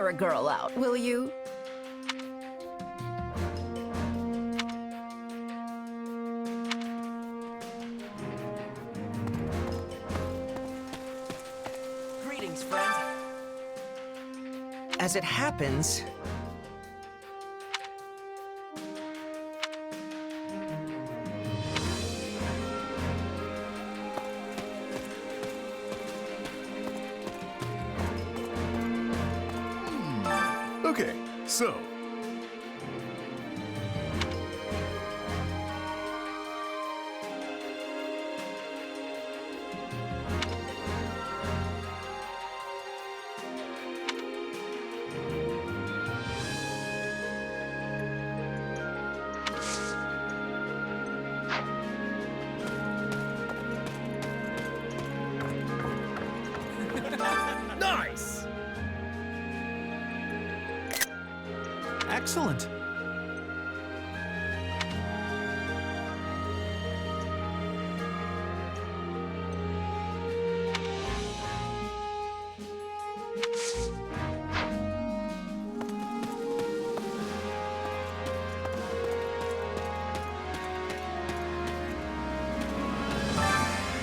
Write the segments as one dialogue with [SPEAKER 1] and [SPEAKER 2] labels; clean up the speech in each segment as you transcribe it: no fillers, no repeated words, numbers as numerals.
[SPEAKER 1] hire a girl out, will you?
[SPEAKER 2] Greetings, friend. As it happens...
[SPEAKER 3] Okay, so...
[SPEAKER 2] Nice!
[SPEAKER 4] Excellent.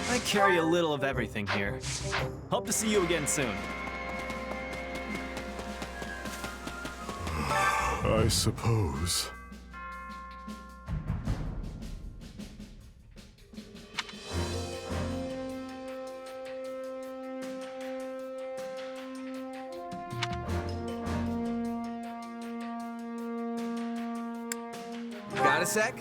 [SPEAKER 5] I carry a little of everything here. Hope to see you again soon.
[SPEAKER 3] I suppose.
[SPEAKER 2] Got a sec?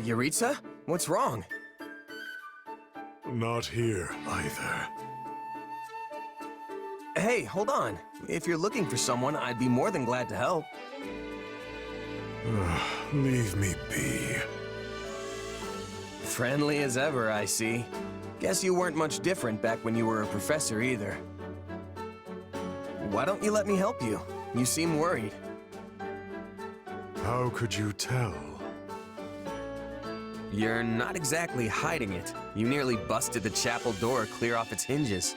[SPEAKER 2] Yuritsa? What's wrong?
[SPEAKER 3] Not here, either.
[SPEAKER 2] Hey, hold on. If you're looking for someone, I'd be more than glad to help.
[SPEAKER 3] Leave me be.
[SPEAKER 2] Friendly as ever, I see. Guess you weren't much different back when you were a professor either. Why don't you let me help you? You seem worried.
[SPEAKER 3] How could you tell?
[SPEAKER 2] You're not exactly hiding it. You nearly busted the chapel door clear off its hinges.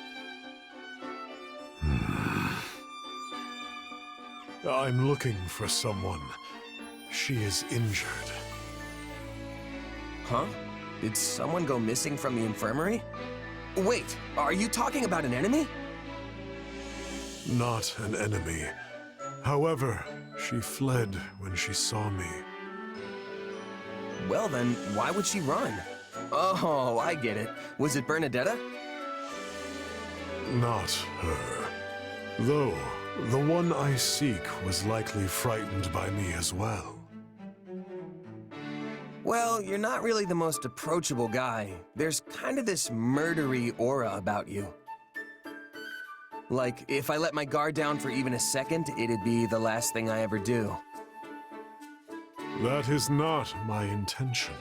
[SPEAKER 3] I'm looking for someone. She is injured.
[SPEAKER 2] Huh? Did someone go missing from the infirmary? Wait, are you talking about an enemy?
[SPEAKER 3] Not an enemy. However, she fled when she saw me.
[SPEAKER 2] Well then, why would she run? Oh, I get it. Was it Bernadetta?
[SPEAKER 3] Not her. Though, the one I seek was likely frightened by me as well.
[SPEAKER 2] Well, you're not really the most approachable guy. There's kind of this murdery aura about you. Like, if I let my guard down for even a second, it'd be the last thing I ever do.
[SPEAKER 3] That is not my intention.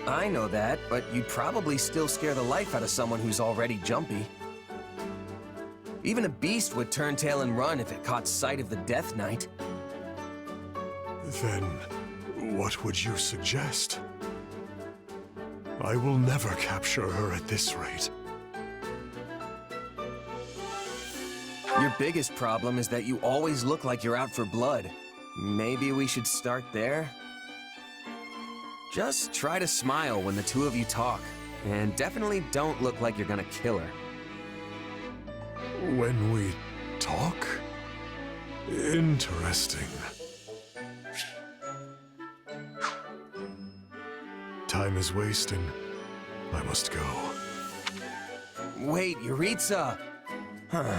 [SPEAKER 2] I know that, but you'd probably still scare the life out of someone who's already jumpy. Even a beast would turn tail and run if it caught sight of the Death Knight.
[SPEAKER 3] Then, what would you suggest? I will never capture her at this rate.
[SPEAKER 2] Your biggest problem is that you always look like you're out for blood. Maybe we should start there? Just try to smile when the two of you talk, and definitely don't look like you're gonna kill her.
[SPEAKER 3] When we talk? Interesting. Time is wasting. I must go.
[SPEAKER 2] Wait, Yuritsa! Huh.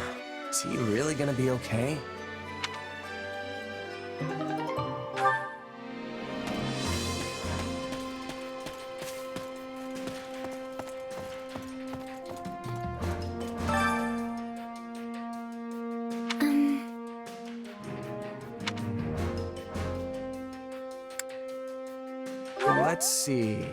[SPEAKER 2] Is he really gonna be okay? Let's see.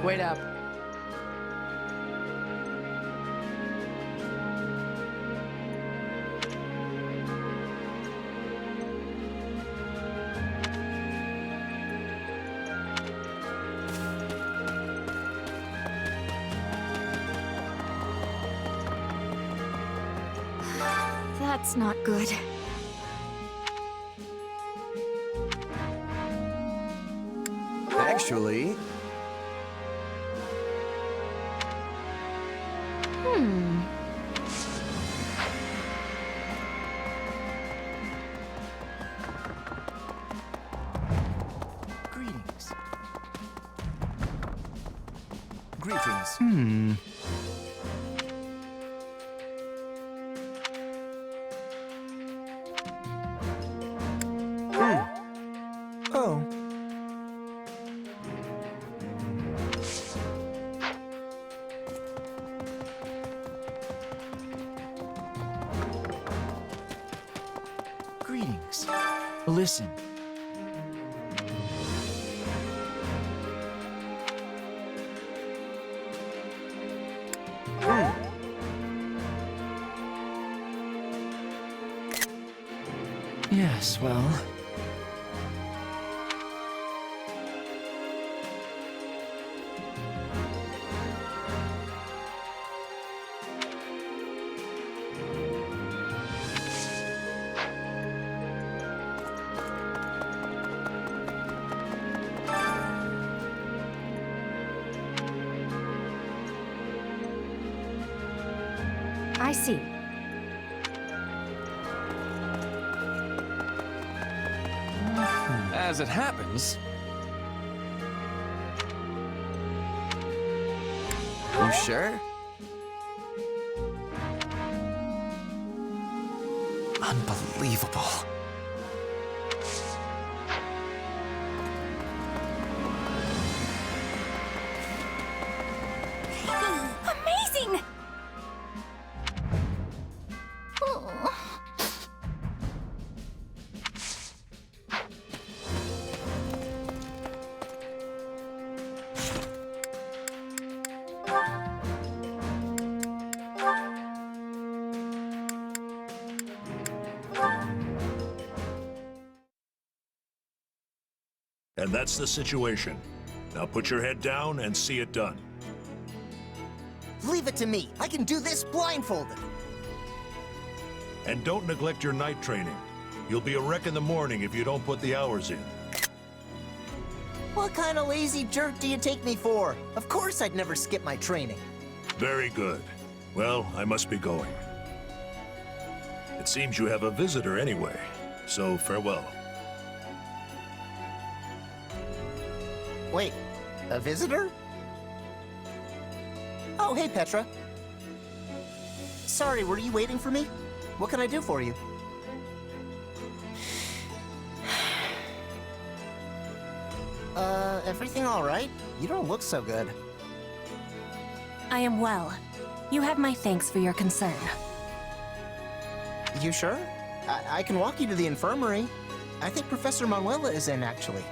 [SPEAKER 1] Wait up.
[SPEAKER 4] That's not good.
[SPEAKER 2] Actually,
[SPEAKER 6] Greetings. Greetings.
[SPEAKER 2] oh.
[SPEAKER 6] Greetings. Listen. Yes, well...
[SPEAKER 4] I see.
[SPEAKER 5] As it happens,
[SPEAKER 2] You sure?
[SPEAKER 6] Unbelievable.
[SPEAKER 4] Amazing!
[SPEAKER 3] And that's the situation. Now put your head down and see it done.
[SPEAKER 7] Leave it to me. I can do this blindfolded.
[SPEAKER 3] And don't neglect your night training. You'll be a wreck in the morning if you don't put the hours in.
[SPEAKER 7] What kind of lazy jerk do you take me for? Of course I'd never skip my training.
[SPEAKER 3] Very good. Well, I must be going. It seems you have a visitor anyway, so farewell.
[SPEAKER 7] Wait, a visitor? Oh, hey, Petra. Sorry, were you waiting for me? What can I do for you? Everything all right? You don't look so good.
[SPEAKER 4] I am well. You have my thanks for your concern.
[SPEAKER 7] You sure? I can walk you to the infirmary. I think Professor Manuela is in, actually.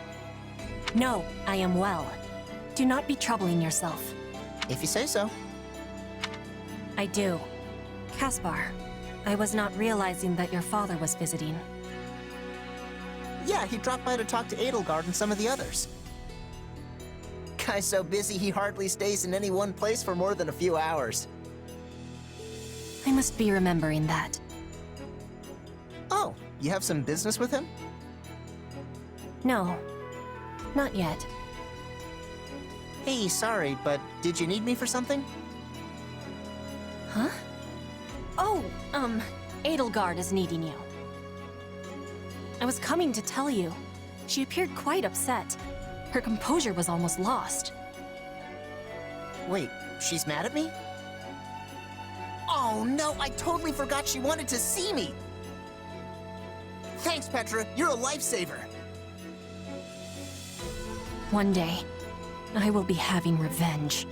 [SPEAKER 4] No, I am well. Do not be troubling yourself.
[SPEAKER 7] If you say so.
[SPEAKER 4] I do. Caspar, I was not realizing that your father was visiting.
[SPEAKER 7] Yeah, he dropped by to talk to Edelgard and some of the others. Guy's so busy he hardly stays in any one place for more than a few hours.
[SPEAKER 4] I must be remembering that.
[SPEAKER 7] Oh, you have some business with him?
[SPEAKER 4] No, not yet.
[SPEAKER 7] Hey, sorry, but did you need me for something?
[SPEAKER 4] Huh? Oh, Edelgard is needing you. I was coming to tell you. She appeared quite upset. Her composure was almost lost.
[SPEAKER 7] Wait, she's mad at me? Oh no, I totally forgot she wanted to see me! Thanks, Petra, you're a lifesaver!
[SPEAKER 4] One day, I will be having revenge.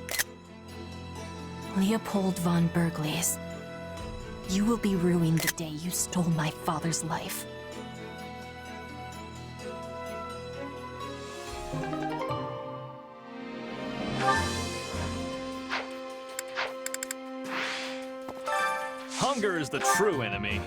[SPEAKER 4] Leopold von Bergliez, you will be ruining the day you stole my father's life.
[SPEAKER 5] Hunger is the true enemy.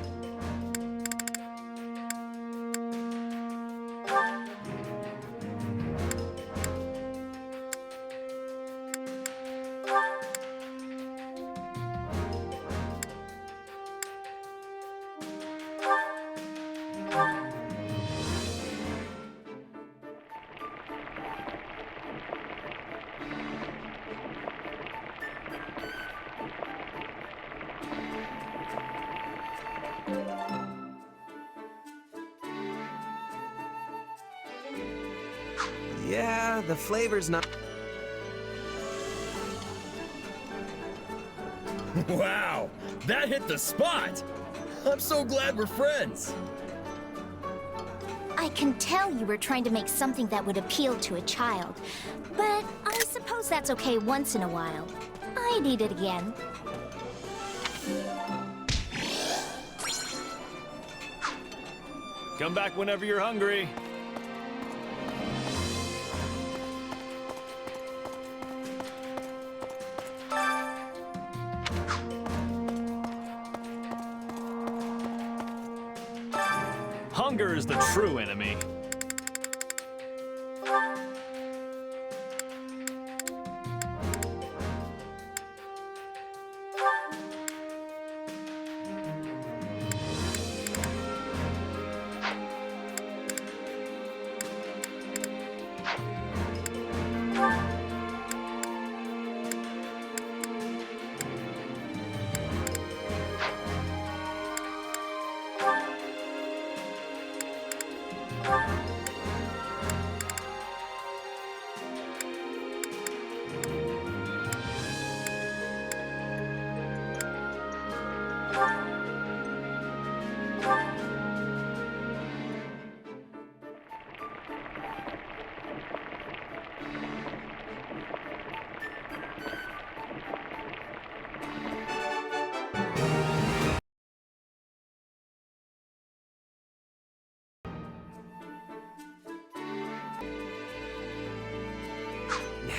[SPEAKER 2] Yeah, the flavor's not...
[SPEAKER 1] Wow, that hit the spot! I'm so glad we're friends!
[SPEAKER 8] I can tell you were trying to make something that would appeal to a child, but I suppose that's okay once in a while. I'd eat it again.
[SPEAKER 5] Come back whenever you're hungry. Hunger is the true enemy.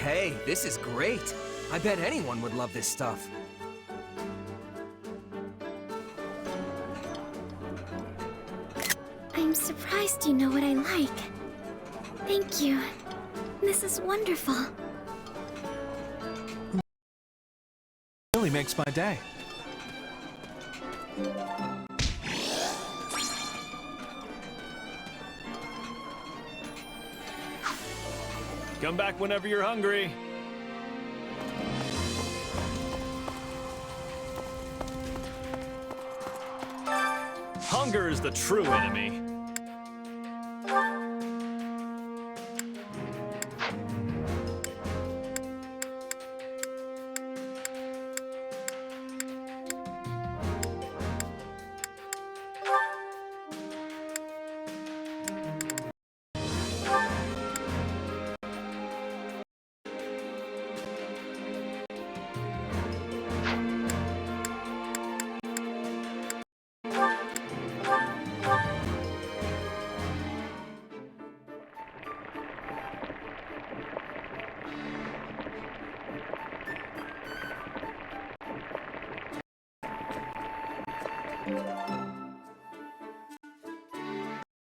[SPEAKER 2] Hey, this is great. I bet anyone would love this stuff.
[SPEAKER 8] I'm surprised you know what I like. Thank you. This is wonderful.
[SPEAKER 6] Really makes my day.
[SPEAKER 5] Come back whenever you're hungry. Hunger is the true enemy.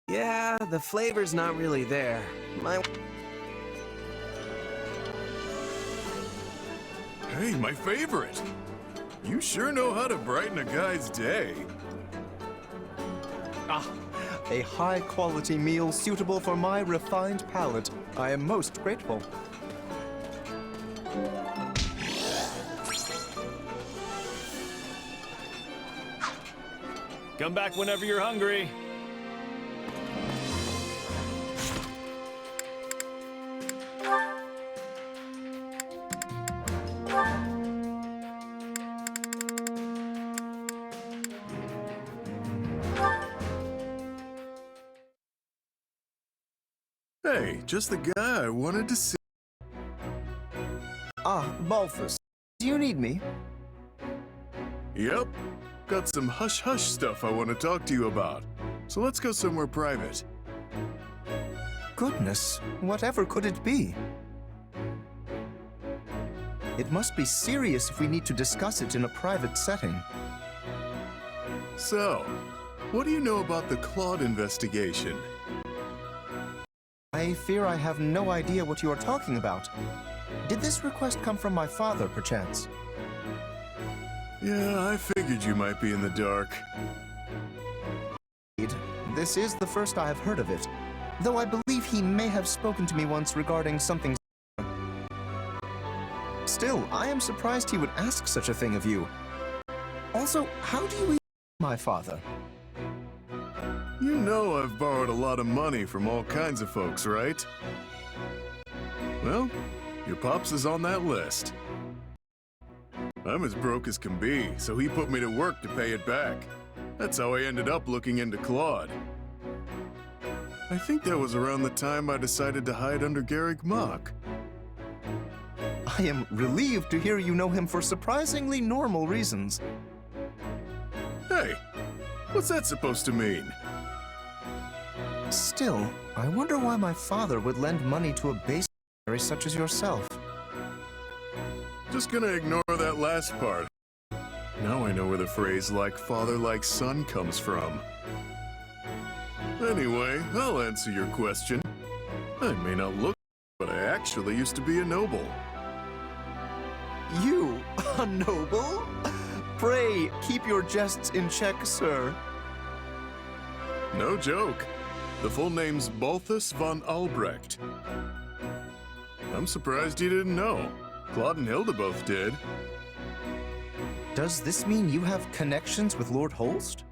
[SPEAKER 2] Yeah, the flavor's not really there.
[SPEAKER 9] Hey, my favorite! You sure know how to brighten a guy's day.
[SPEAKER 10] Ah, a high-quality meal suitable for my refined palate. I am most grateful.
[SPEAKER 5] Come back whenever you're hungry.
[SPEAKER 9] just the guy I wanted to see.
[SPEAKER 10] Ah, Balthus. Do you need me?
[SPEAKER 9] Yep. Got some hush-hush stuff I want to talk to you about. So let's go somewhere private.
[SPEAKER 10] Goodness, whatever could it be? It must be serious if we need to discuss it in a private setting.
[SPEAKER 9] So, what do you know about the Claude investigation?
[SPEAKER 10] I fear I have no idea what you are talking about. Did this request come from my father, perchance?
[SPEAKER 9] Yeah, I figured you might be in the dark.
[SPEAKER 10] This is the first I have heard of it, though I believe he may have spoken to me once regarding something. Still, I am surprised he would ask such a thing of you. Also, how do you even know my father?
[SPEAKER 9] You know I've borrowed a lot of money from all kinds of folks, right? Well, your pops is on that list. I'm as broke as can be, so he put me to work to pay it back. That's how I ended up looking into Claude. I think that was around the time I decided to hide under Garrick Mach.
[SPEAKER 10] I am relieved to hear you know him for surprisingly normal reasons.
[SPEAKER 9] Hey, what's that supposed to mean?
[SPEAKER 10] Still, I wonder why my father would lend money to a base such as yourself.
[SPEAKER 9] Just gonna ignore that last part. Now I know where the phrase like father like son comes from. Anyway, I'll answer your question. I may not look, but I actually used to be a noble.
[SPEAKER 10] You, a noble? Pray, keep your jests in check, sir.
[SPEAKER 9] No joke. The full name's Balthus von Albrecht. I'm surprised you didn't know. Claude and Hilda both did.
[SPEAKER 10] Does this mean you have connections with Lord Holst?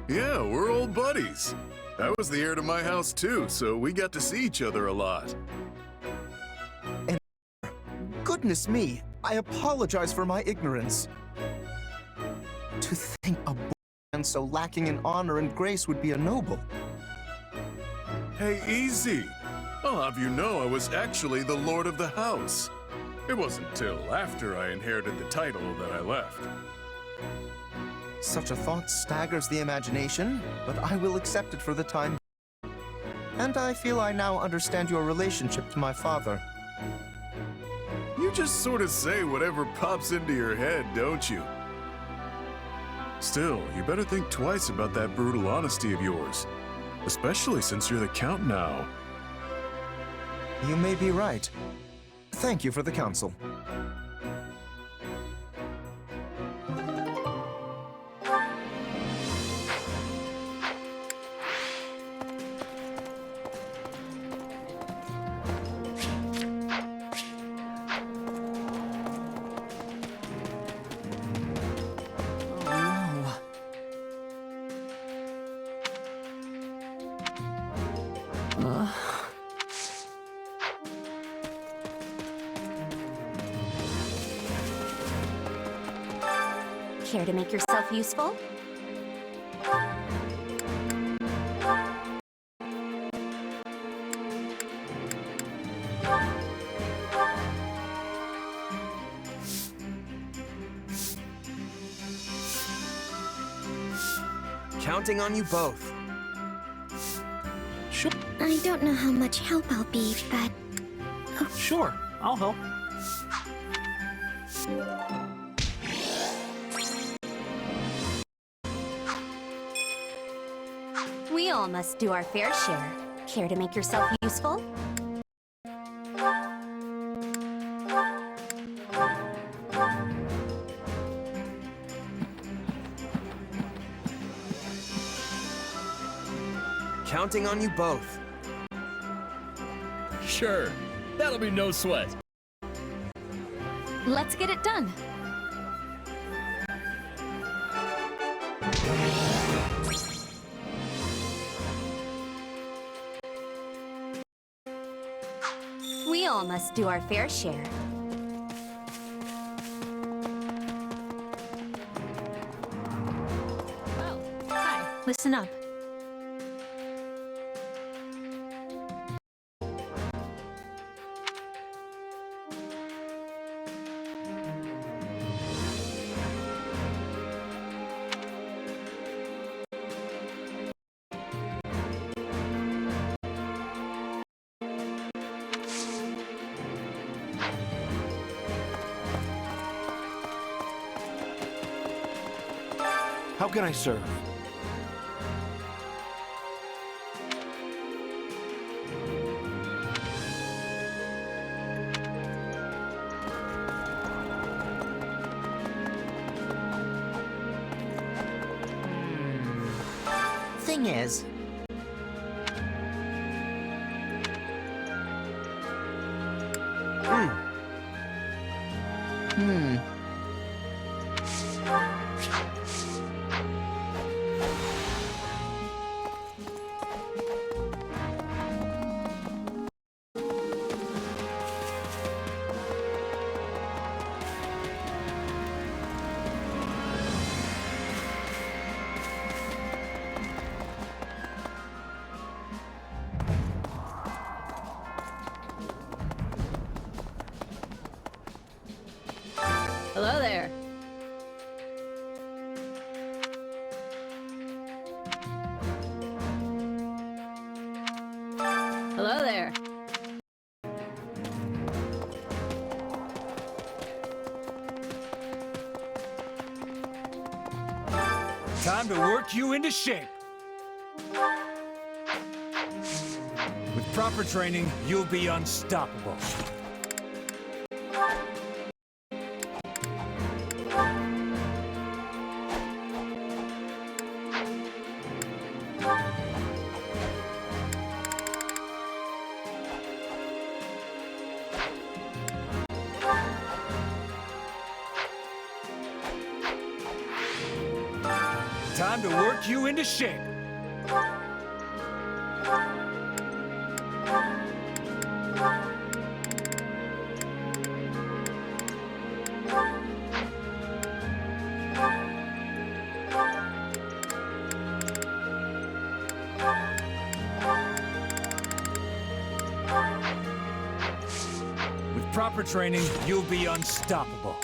[SPEAKER 9] Yeah, we're old buddies. I was the heir to my house too, so we got to see each other a lot.
[SPEAKER 10] And goodness me, I apologize for my ignorance. To think a man so lacking in honor and grace would be a noble.
[SPEAKER 9] Hey, easy. I'll have you know I was actually the lord of the house. It wasn't till after I inherited the title that I left.
[SPEAKER 10] Such a thought staggers the imagination, but I will accept it for the time. And I feel I now understand your relationship to my father.
[SPEAKER 9] You just sort of say whatever pops into your head, don't you? Still, you better think twice about that brutal honesty of yours. Especially since you're the Count now.
[SPEAKER 10] You may be right. Thank you for the counsel.
[SPEAKER 8] Care to make yourself useful?
[SPEAKER 2] Counting on you both.
[SPEAKER 6] Sure.
[SPEAKER 8] I don't know how much help I'll be, but...
[SPEAKER 6] Sure, I'll help.
[SPEAKER 8] We all must do our fair share. Care to make yourself useful?
[SPEAKER 2] Counting on you both.
[SPEAKER 1] Sure, that'll be no sweat.
[SPEAKER 8] Let's get it done. We all must do our fair share.
[SPEAKER 4] Oh, hi. Listen up.
[SPEAKER 6] How can I serve?
[SPEAKER 7] Thing is,
[SPEAKER 11] Hello there. Hello there.
[SPEAKER 5] Time to work you into shape. With proper training, you'll be unstoppable. Time to work you into shape. With proper training, you'll be unstoppable.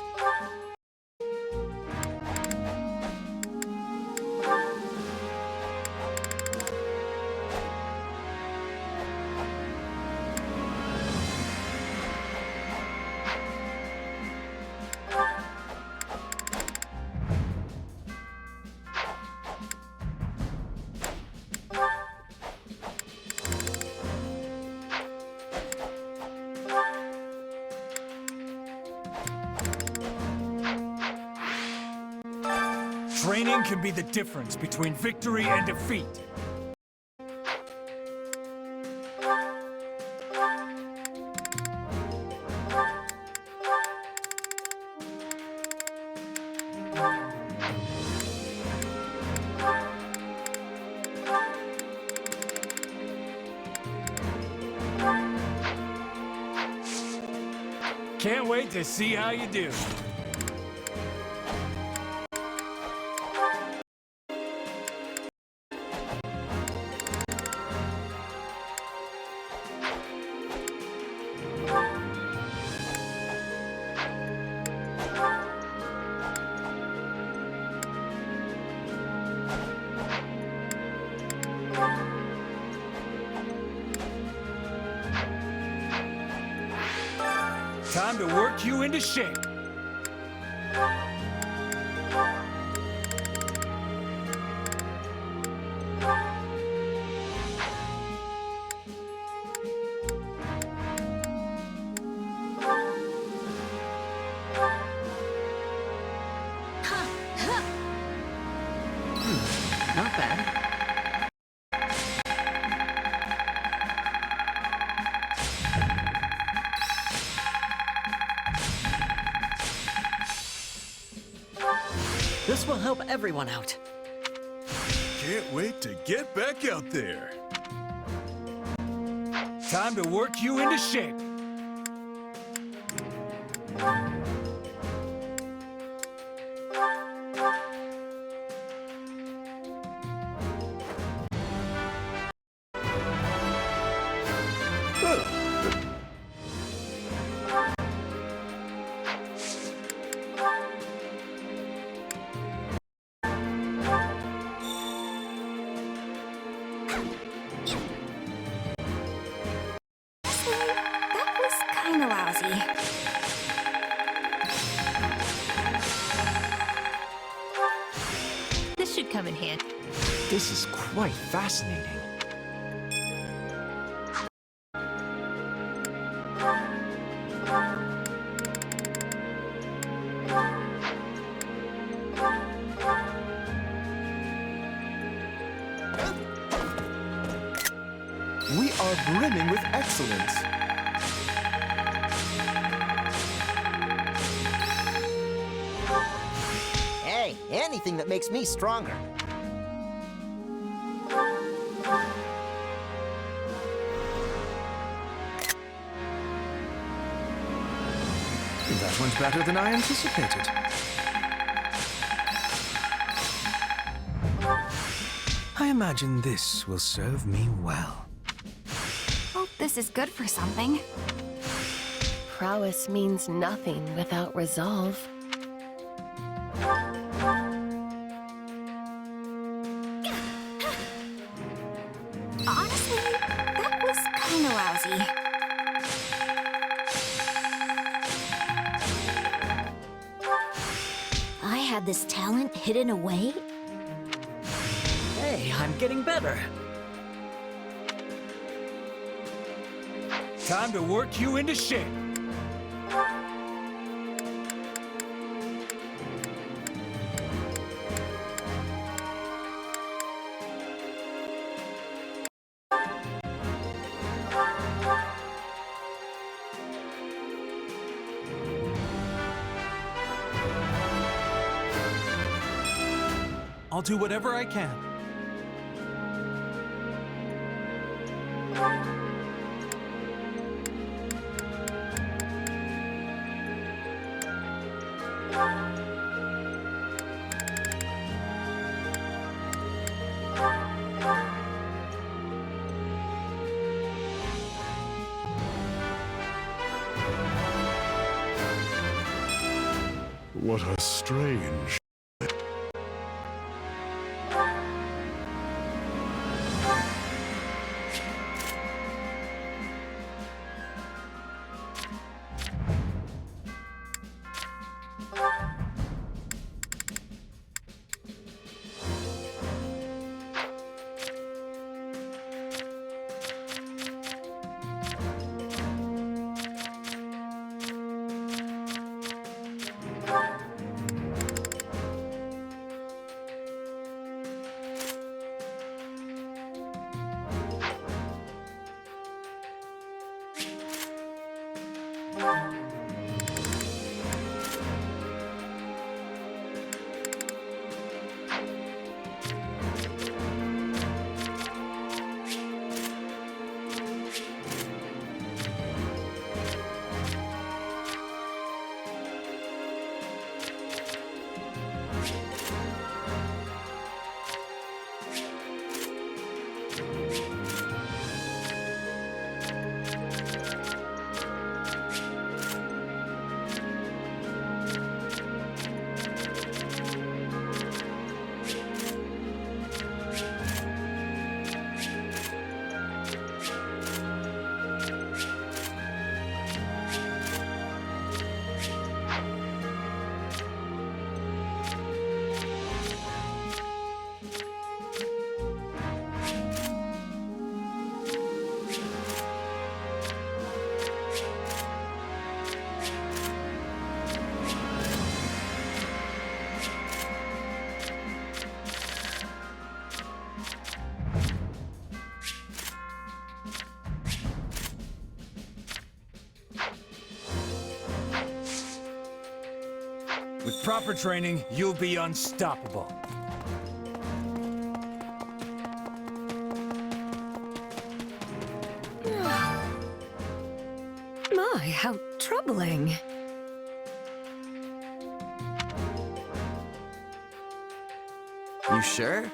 [SPEAKER 5] Training can be the difference between victory and defeat. Can't wait to see how you do. Time to work you into shape.
[SPEAKER 11] Not bad. This will help everyone out.
[SPEAKER 9] Can't wait to get back out there.
[SPEAKER 5] Time to work you into shape.
[SPEAKER 8] That
[SPEAKER 12] come in handy.
[SPEAKER 5] This is quite fascinating.
[SPEAKER 10] We are brimming with excellence.
[SPEAKER 7] Hey, anything that makes me stronger.
[SPEAKER 9] That went better than I anticipated.
[SPEAKER 5] I imagine this will serve me well.
[SPEAKER 4] Hope this is good for something.
[SPEAKER 12] Prowess means nothing without resolve.
[SPEAKER 4] Honestly, that was kinda lousy.
[SPEAKER 8] I had this talent hidden away?
[SPEAKER 5] Hey, I'm getting better. Time to work you into shape.
[SPEAKER 6] I'll do whatever I can.
[SPEAKER 9] What a strange...
[SPEAKER 5] With proper training, you'll be unstoppable.
[SPEAKER 4] My, how troubling.
[SPEAKER 2] You sure?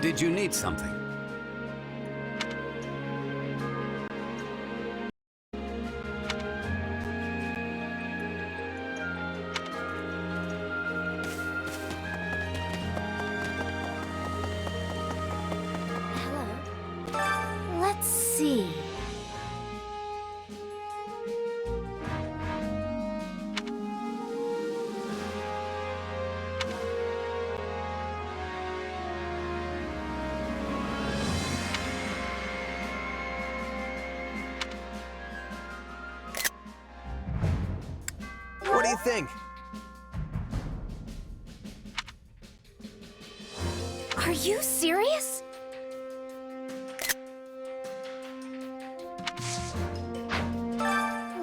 [SPEAKER 13] Did you need something?
[SPEAKER 8] Hello. Let's see.
[SPEAKER 2] What do you think?
[SPEAKER 8] Are you serious?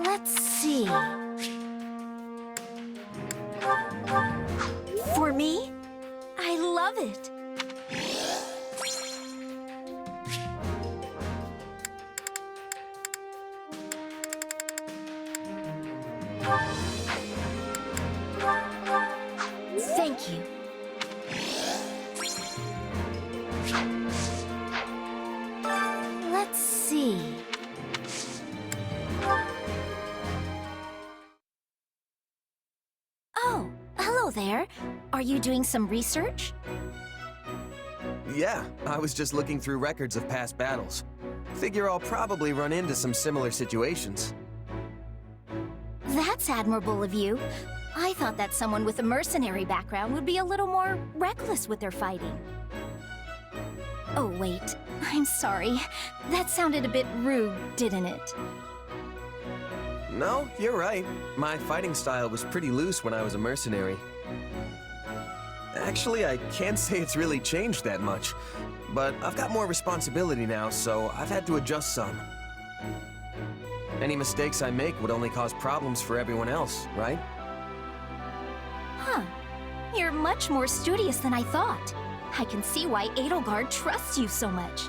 [SPEAKER 8] Let's see. For me? I love it. Thank you. Let's see. Oh, hello there. Are you doing some research?
[SPEAKER 2] Yeah, I was just looking through records of past battles. Figure I'll probably run into some similar situations.
[SPEAKER 8] That's admirable of you. I thought that someone with a mercenary background would be a little more reckless with their fighting. Oh, wait. I'm sorry. That sounded a bit rude, didn't it?
[SPEAKER 2] No, you're right. My fighting style was pretty loose when I was a mercenary. Actually, I can't say it's really changed that much. But I've got more responsibility now, so I've had to adjust some. Any mistakes I make would only cause problems for everyone else, right?
[SPEAKER 8] Huh. You're much more studious than I thought. I can see why Edelgard trusts you so much.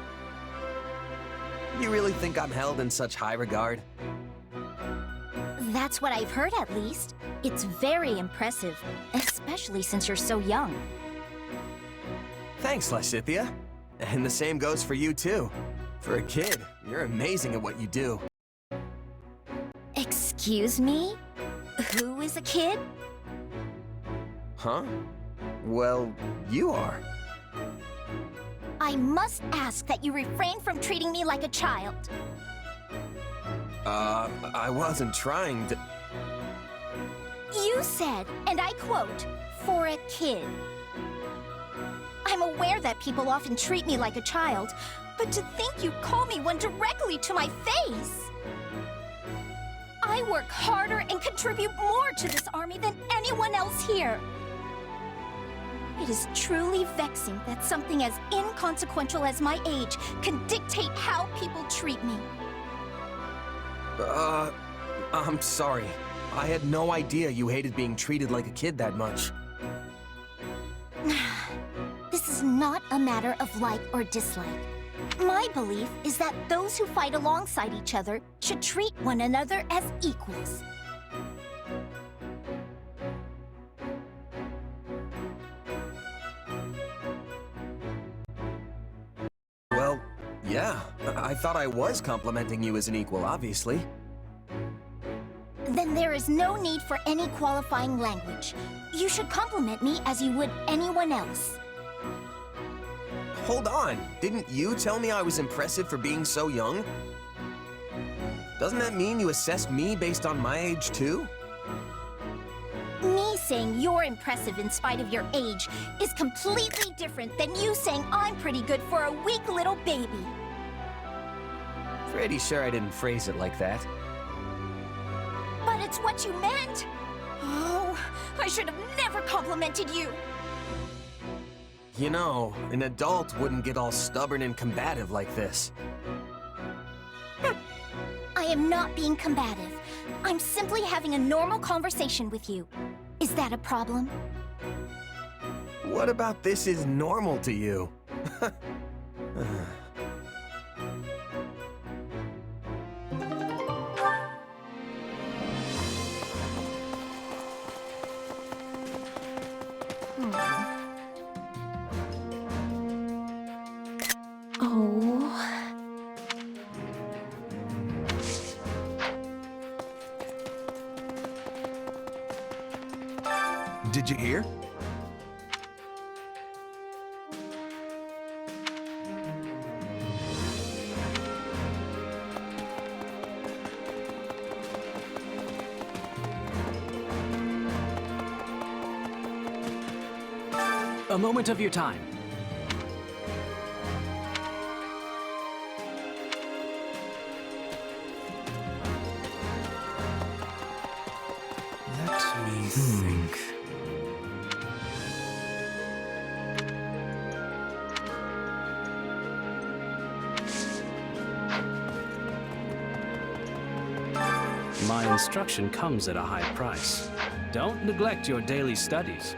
[SPEAKER 2] You really think I'm held in such high regard?
[SPEAKER 8] That's what I've heard, at least. It's very impressive, especially since you're so young.
[SPEAKER 2] Thanks, Lysithea. And the same goes for you, too. For a kid, you're amazing at what you do.
[SPEAKER 8] Excuse me? Who is a kid?
[SPEAKER 2] Huh? Well, you are.
[SPEAKER 8] I must ask that you refrain from treating me like a child.
[SPEAKER 2] I wasn't trying to...
[SPEAKER 8] You said, and I quote, for a kid. I'm aware that people often treat me like a child, but to think you call me one directly to my face! I work harder and contribute more to this army than anyone else here. It is truly vexing that something as inconsequential as my age can dictate how people treat me.
[SPEAKER 2] I'm sorry. I had no idea you hated being treated like a kid that much.
[SPEAKER 8] This is not a matter of like or dislike. My belief is that those who fight alongside each other should treat one another as equals.
[SPEAKER 2] Well, yeah. I thought I was complimenting you as an equal, obviously.
[SPEAKER 8] Then there is no need for any qualifying language. You should compliment me as you would anyone else.
[SPEAKER 2] Hold on. Didn't you tell me I was impressive for being so young? Doesn't that mean you assessed me based on my age, too?
[SPEAKER 8] Me saying you're impressive in spite of your age is completely different than you saying I'm pretty good for a weak little baby.
[SPEAKER 2] Pretty sure I didn't phrase it like that.
[SPEAKER 8] But it's what you meant! Oh, I should have never complimented you!
[SPEAKER 2] You know, an adult wouldn't get all stubborn and combative like this.
[SPEAKER 8] I am not being combative. I'm simply having a normal conversation with you. Is that a problem?
[SPEAKER 2] What about this is normal to you? Did you hear?
[SPEAKER 5] A moment of your time.
[SPEAKER 6] Let me think.
[SPEAKER 5] My instruction comes at a high price. Don't neglect your daily studies.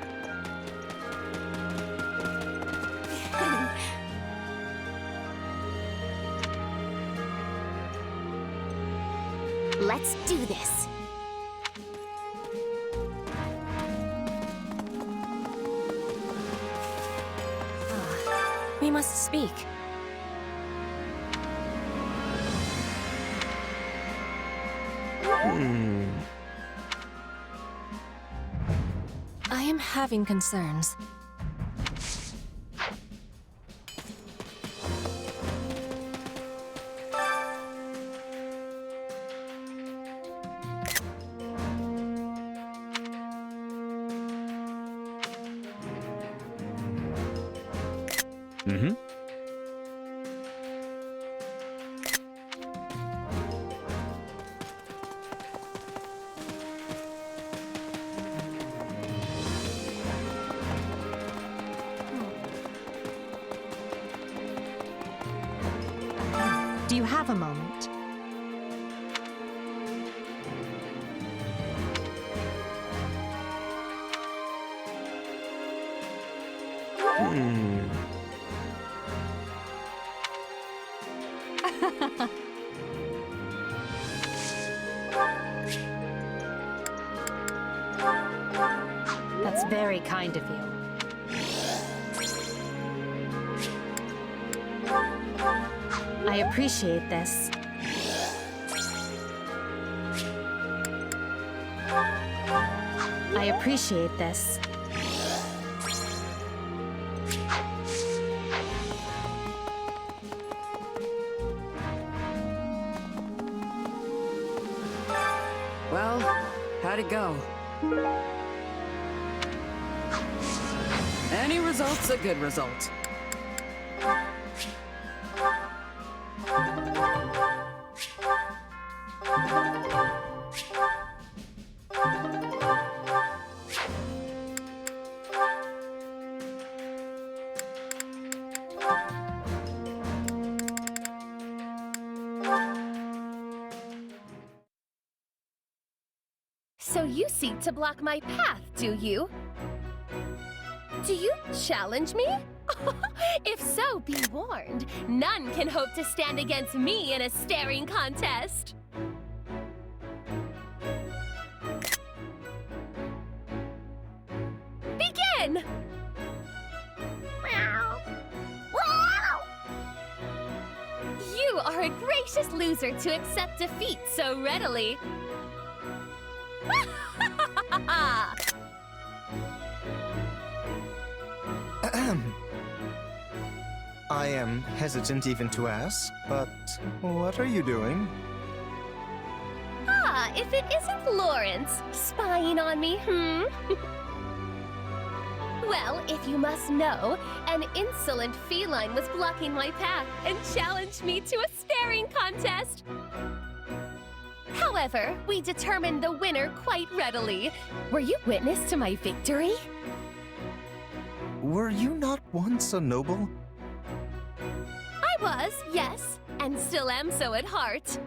[SPEAKER 8] Let's do this.
[SPEAKER 4] We must speak. I am having concerns.
[SPEAKER 5] Mm-hmm.
[SPEAKER 13] Do you have a moment? That's very kind of you. I appreciate this. I appreciate this.
[SPEAKER 11] Well, how'd it go? Any result's a good result.
[SPEAKER 12] So you seek to block my path, do you? Do you challenge me? If so, be warned. None can hope to stand against me in a staring contest. Begin! You are a gracious loser to accept defeat so readily.
[SPEAKER 10] I am hesitant even to ask, but what are you doing?
[SPEAKER 12] Ah, if it isn't Lawrence, spying on me, Well, if you must know, an insolent feline was blocking my path and challenged me to a staring contest. However, we determined the winner quite readily. Were you witness to my victory?
[SPEAKER 10] Were you not once a noble?
[SPEAKER 12] I was, yes, and still am so at heart.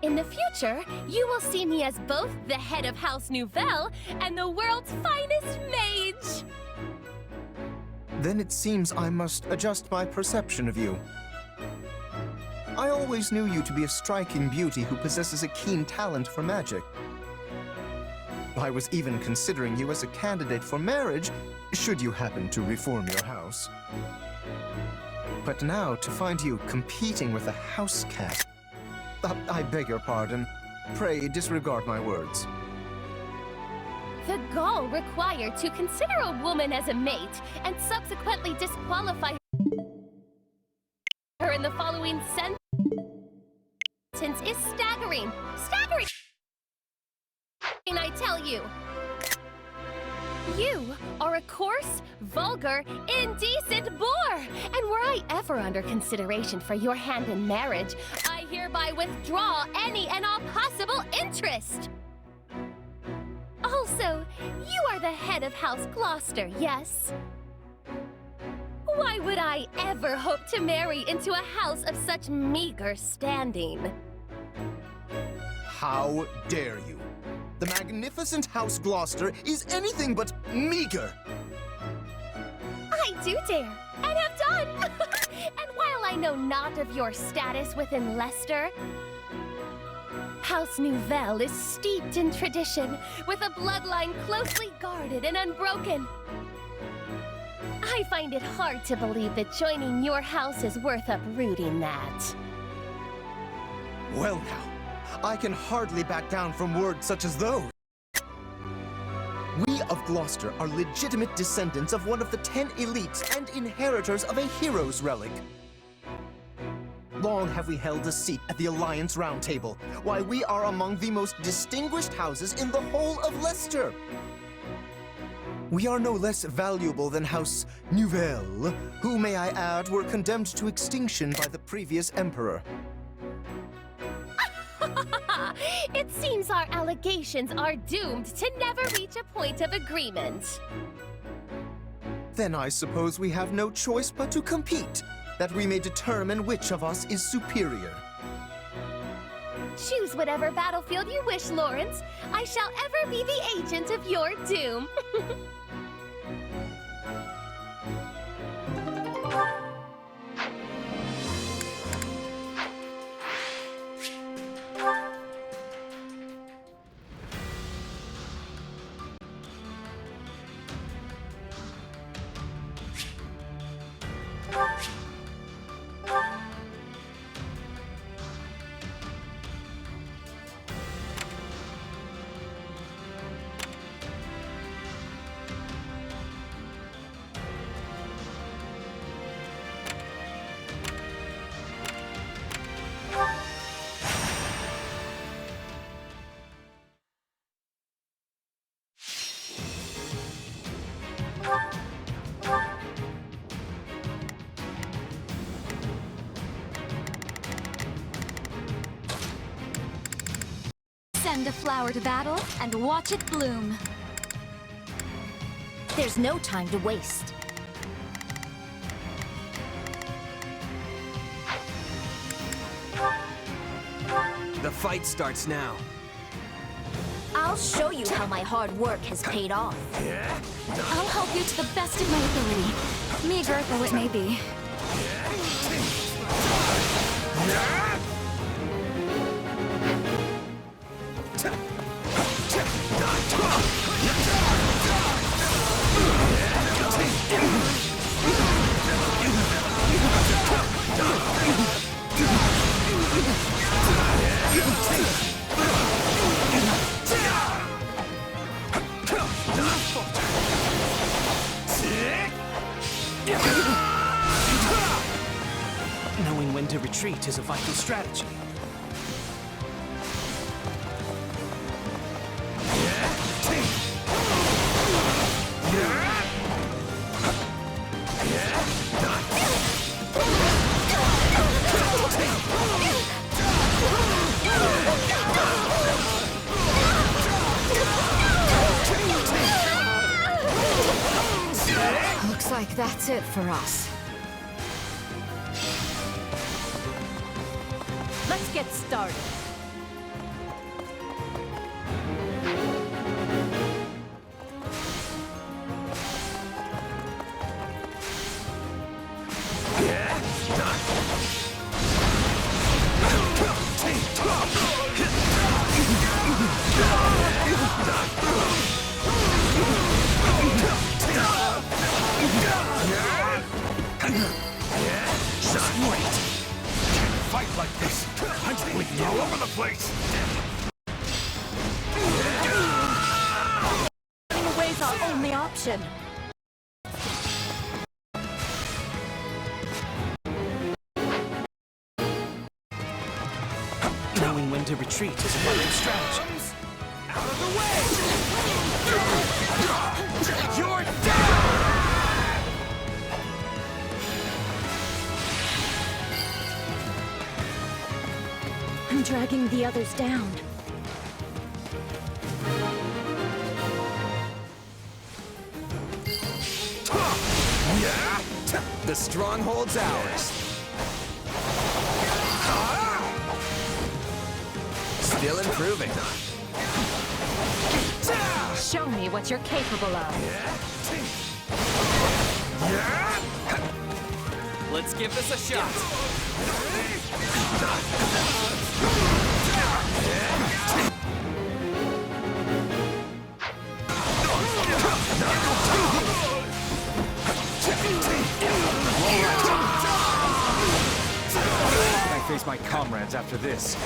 [SPEAKER 12] In the future, you will see me as both the head of House Nouvelle and the world's finest mage.
[SPEAKER 10] Then it seems I must adjust my perception of you. I always knew you to be a striking beauty who possesses a keen talent for magic. I was even considering you as a candidate for marriage, should you happen to reform your house. But now, to find you competing with a house cat... I beg your pardon. Pray disregard my words.
[SPEAKER 12] The gall required to consider a woman as a mate and subsequently disqualify her in the following sentence is staggering. Staggering! I tell you. You are a coarse, vulgar, indecent boor! And were I ever under consideration for your hand in marriage, I hereby withdraw any and all possible interest! Also, you are the head of House Gloucester, yes? Why would I ever hope to marry into a house of such meager standing?
[SPEAKER 10] How dare you? The magnificent House Gloucester is anything but meager.
[SPEAKER 12] I do dare, and have done! And while I know not of your status within Leicester, House Nouvelle is steeped in tradition, with a bloodline closely guarded and unbroken. I find it hard to believe that joining your house is worth uprooting that.
[SPEAKER 10] Well now, I can hardly back down from words such as those. We of Gloucester are legitimate descendants of one of the 10 elites and inheritors of a hero's relic. Long have we held a seat at the Alliance Round Table, why we are among the most distinguished houses in the whole of Leicester. We are no less valuable than House Nouvelle, who, may I add, were condemned to extinction by the previous emperor.
[SPEAKER 12] It seems our allegations are doomed to never reach a point of agreement.
[SPEAKER 10] Then I suppose we have no choice but to compete, that we may determine which of us is superior.
[SPEAKER 12] Choose whatever battlefield you wish, Lawrence. I shall ever be the agent of your doom.
[SPEAKER 8] Send a flower to battle and watch it bloom. There's no time to waste.
[SPEAKER 2] The fight starts now.
[SPEAKER 8] I'll show you how my hard work has paid off. I'll help you to the best of my ability, meager though it may be.
[SPEAKER 5] Knowing when to retreat is a vital strategy.
[SPEAKER 11] Looks like that's it for us.
[SPEAKER 8] Let's get started.
[SPEAKER 3] Just wait! Can't fight like this! I'm bleeding all over the
[SPEAKER 11] attention!
[SPEAKER 6] Knowing when to retreat is a part of strategy.
[SPEAKER 2] Out of the way! You're down!
[SPEAKER 13] I'm dragging the others down.
[SPEAKER 2] Yeah! The stronghold's ours. Still improving.
[SPEAKER 13] Show me what you're capable of.
[SPEAKER 6] Let's give this a shot.
[SPEAKER 10] I face my comrades after this.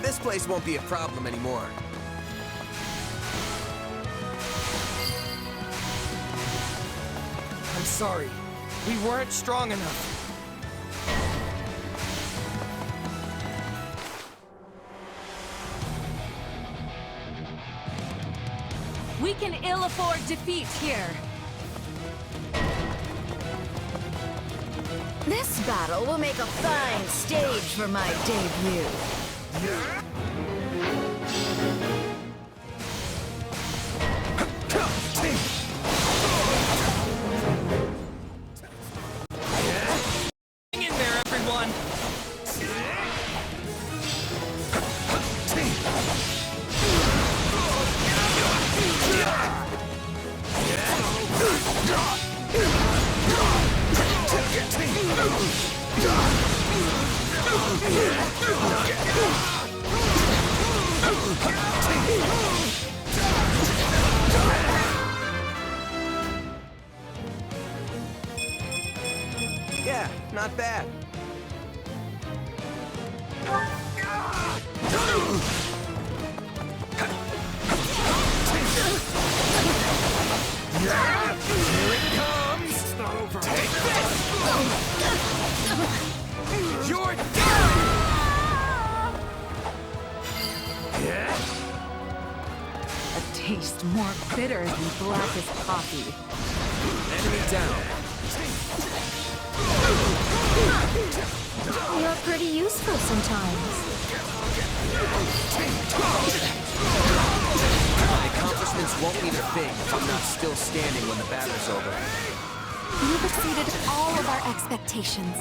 [SPEAKER 2] This place won't be a problem anymore.
[SPEAKER 10] I'm sorry. We weren't strong enough.
[SPEAKER 11] We can ill afford defeat here. This battle will make a fine stage for my debut.
[SPEAKER 6] Hang in there, everyone!
[SPEAKER 2] Yeah, not bad. Here it comes! It's not over. Take this! You're down!
[SPEAKER 11] A taste more bitter than blackest coffee.
[SPEAKER 2] Enemy down.
[SPEAKER 4] You're pretty useful sometimes.
[SPEAKER 2] My accomplishments won't mean a thing if I'm not still standing when the battle's over.
[SPEAKER 8] You've exceeded all of our expectations.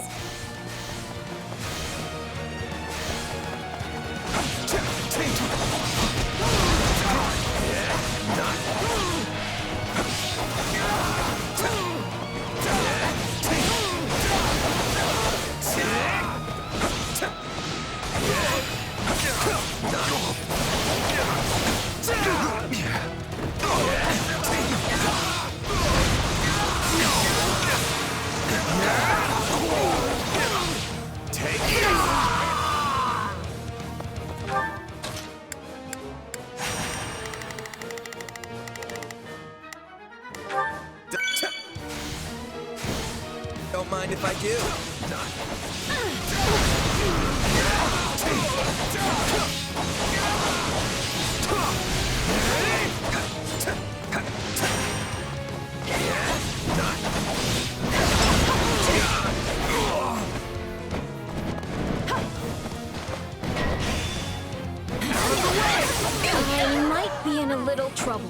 [SPEAKER 2] Don't mind if I do.
[SPEAKER 8] I might be in a little trouble.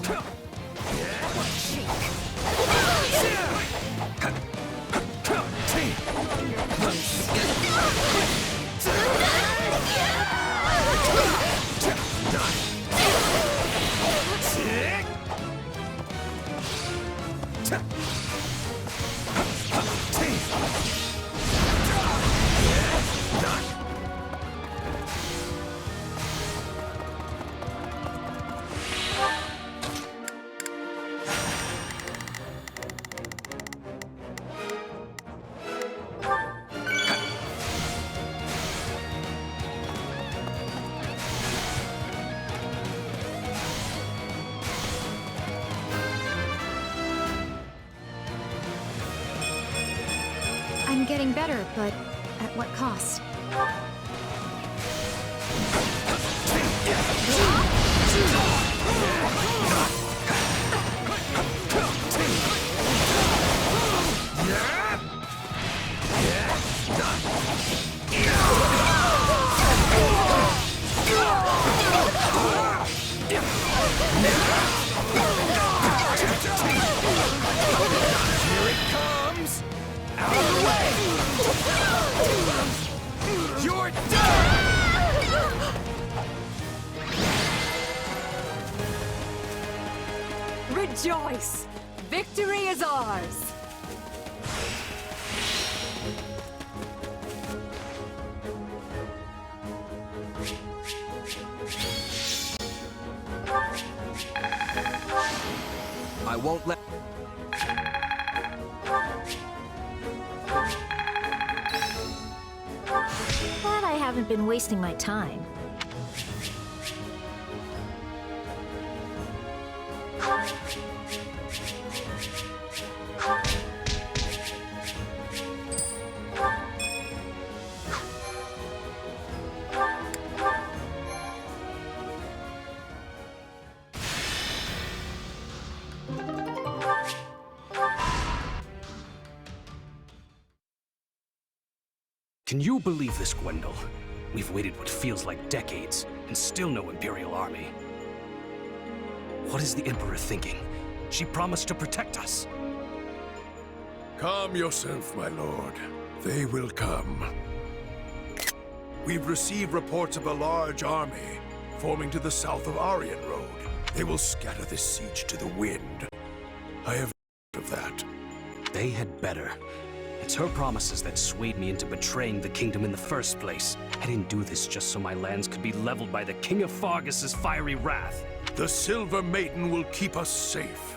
[SPEAKER 13] I'm getting better, but at what cost?
[SPEAKER 6] You're done!
[SPEAKER 11] Rejoice! Victory is ours!
[SPEAKER 2] I won't let...
[SPEAKER 8] Glad I haven't been wasting my time.
[SPEAKER 5] Can you believe this, Gwendol? We've waited what feels like decades, and still no Imperial army. What is the Emperor thinking? She promised to protect us.
[SPEAKER 3] Calm yourself, my lord. They will come. We've received reports of a large army forming to the south of Aryan Road. They will scatter this siege to the wind. I have of that.
[SPEAKER 5] They had better. It's her promises that swayed me into betraying the kingdom in the first place. I didn't do this just so my lands could be leveled by the King of Fargus's fiery wrath.
[SPEAKER 3] The Silver Maiden will keep us safe.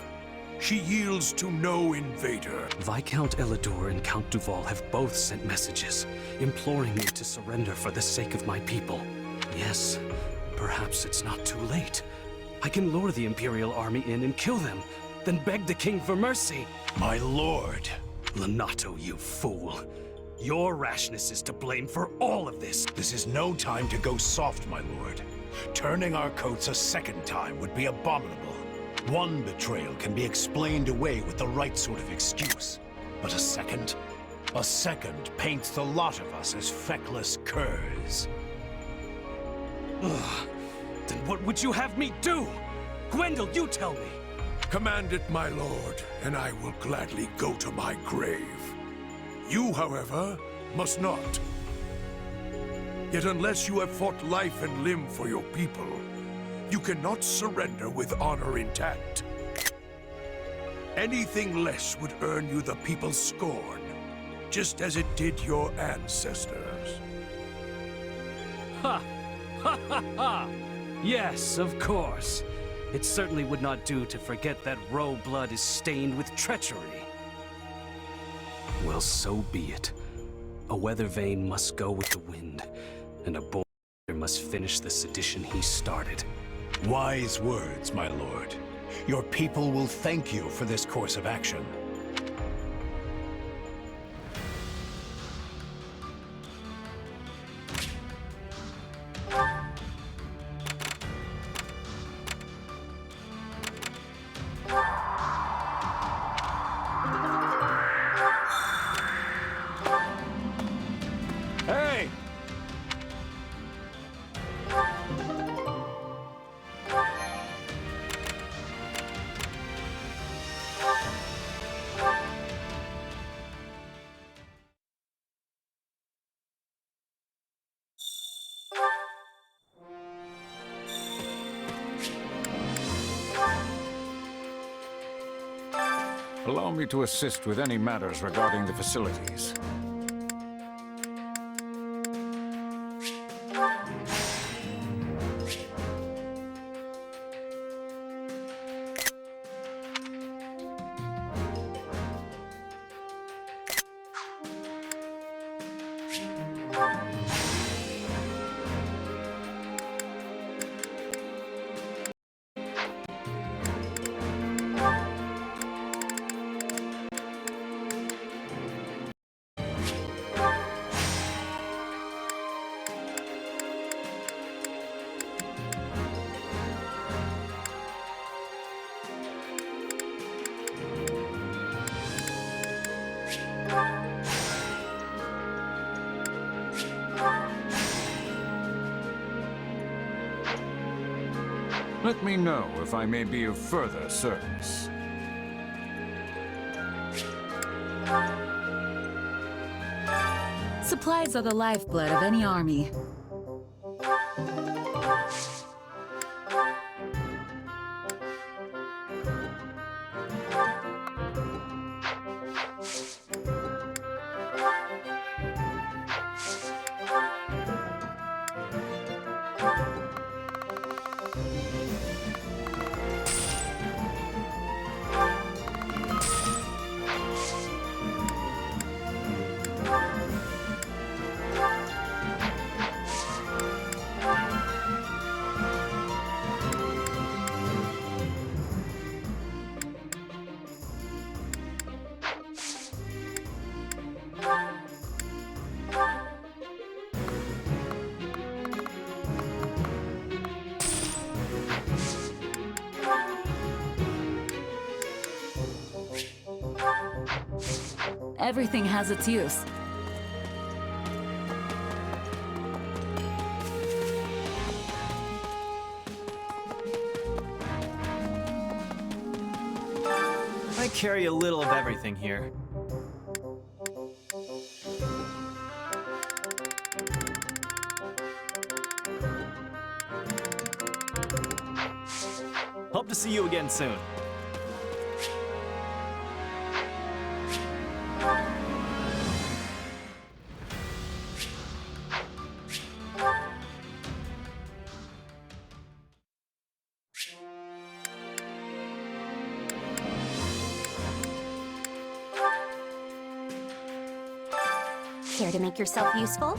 [SPEAKER 3] She yields to no invader.
[SPEAKER 5] Viscount Elidor and Count Duval have both sent messages, imploring me to surrender for the sake of my people. Yes, perhaps it's not too late. I can lure the Imperial army in and kill them, then beg the king for mercy.
[SPEAKER 3] My lord.
[SPEAKER 5] Lonato, you fool. Your rashness is to blame for all of this.
[SPEAKER 14] This is no time to go soft, my lord. Turning our coats a second time would be abominable. One betrayal can be explained away with the right sort of excuse. But a second paints the lot of us as feckless curs.
[SPEAKER 5] Ugh. Then what would you have me do? Gwendol, you tell me.
[SPEAKER 3] Command it, my lord, and I will gladly go to my grave. You, however, must not. Yet unless you have fought life and limb for your people, you cannot surrender with honor intact. Anything less would earn you the people's scorn, just as it did your ancestors.
[SPEAKER 5] Ha! Ha ha ha! Yes, of course. It certainly would not do to forget that roe blood is stained with treachery. Well, so be it. A weather vane must go with the wind, and a boy must finish the sedition he started.
[SPEAKER 14] Wise words, my lord. Your people will thank you for this course of action.
[SPEAKER 3] Hey!
[SPEAKER 15] Allow me to assist with any matters regarding the facilities. Let me know if I may be of further service.
[SPEAKER 11] Supplies are the lifeblood of any army. Everything has its use.
[SPEAKER 16] I carry a little of everything here. Hope to see you again soon.
[SPEAKER 8] Care to make yourself useful?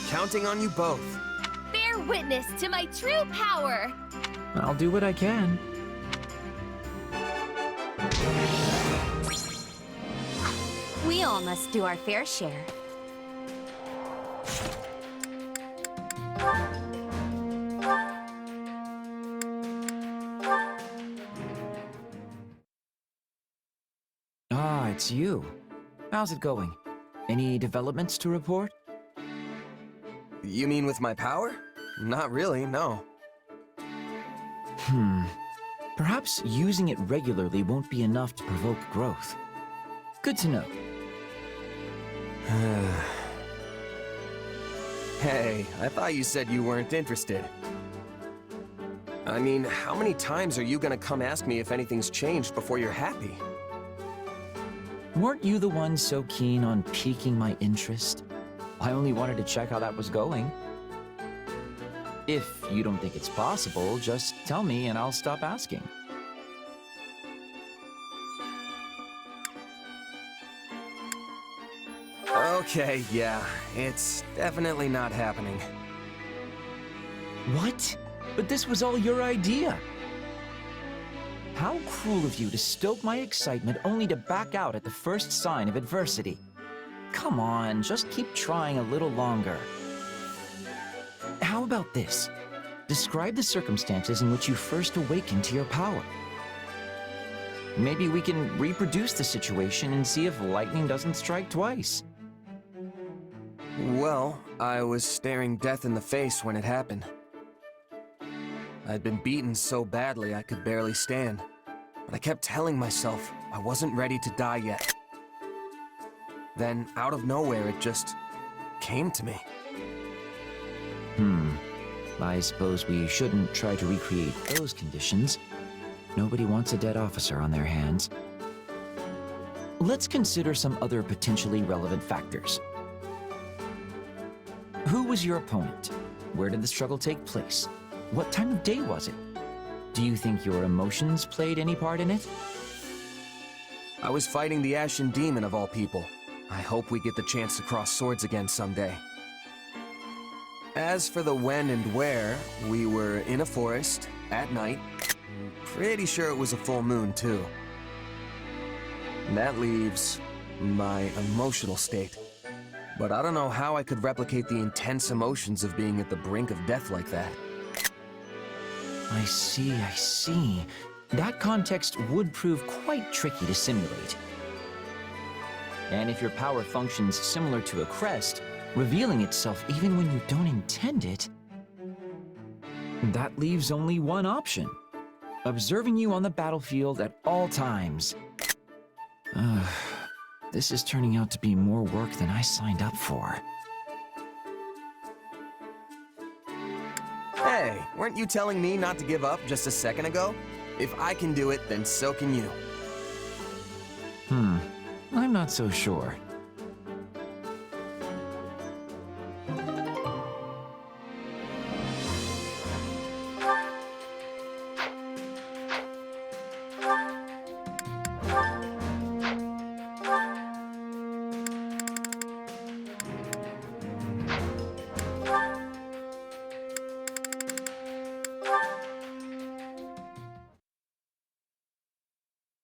[SPEAKER 2] Counting on you both.
[SPEAKER 12] Bear witness to my true power!
[SPEAKER 17] I'll do what I can.
[SPEAKER 8] We all must do our fair share.
[SPEAKER 17] Ah, it's you. How's it going? Any developments to report?
[SPEAKER 2] You mean with my power? Not really, no.
[SPEAKER 17] Perhaps using it regularly won't be enough to provoke growth. Good to know.
[SPEAKER 2] Hey, I thought you said you weren't interested. I mean, how many times are you gonna come ask me if anything's changed before you're happy?
[SPEAKER 17] Weren't you the one so keen on piquing my interest? I only wanted to check how that was going. If you don't think it's possible, just tell me and I'll stop asking.
[SPEAKER 2] Okay, yeah, it's definitely not happening.
[SPEAKER 17] What? But this was all your idea. How cruel of you to stoke my excitement only to back out at the first sign of adversity. Come on, just keep trying a little longer. How about this? Describe the circumstances in which you first awakened to your power. Maybe we can reproduce the situation and see if lightning doesn't strike twice.
[SPEAKER 2] Well, I was staring death in the face when it happened. I'd been beaten so badly I could barely stand, but I kept telling myself I wasn't ready to die yet. Then, out of nowhere, it just came to me.
[SPEAKER 17] I suppose we shouldn't try to recreate those conditions. Nobody wants a dead officer on their hands. Let's consider some other potentially relevant factors. Who was your opponent? Where did the struggle take place? What time of day was it? Do you think your emotions played any part in it?
[SPEAKER 2] I was fighting the Ashen Demon of all people. I hope we get the chance to cross swords again someday. As for the when and where, we were in a forest, at night. Pretty sure it was a full moon, too. And that leaves my emotional state. But I don't know how I could replicate the intense emotions of being at the brink of death like that.
[SPEAKER 17] I see. That context would prove quite tricky to simulate. And if your power functions similar to a crest, revealing itself even when you don't intend it, that leaves only one option. Observing you on the battlefield at all times. This is turning out to be more work than I signed up for.
[SPEAKER 2] Hey, weren't you telling me not to give up just a second ago? If I can do it, then so can you.
[SPEAKER 17] I'm not so sure.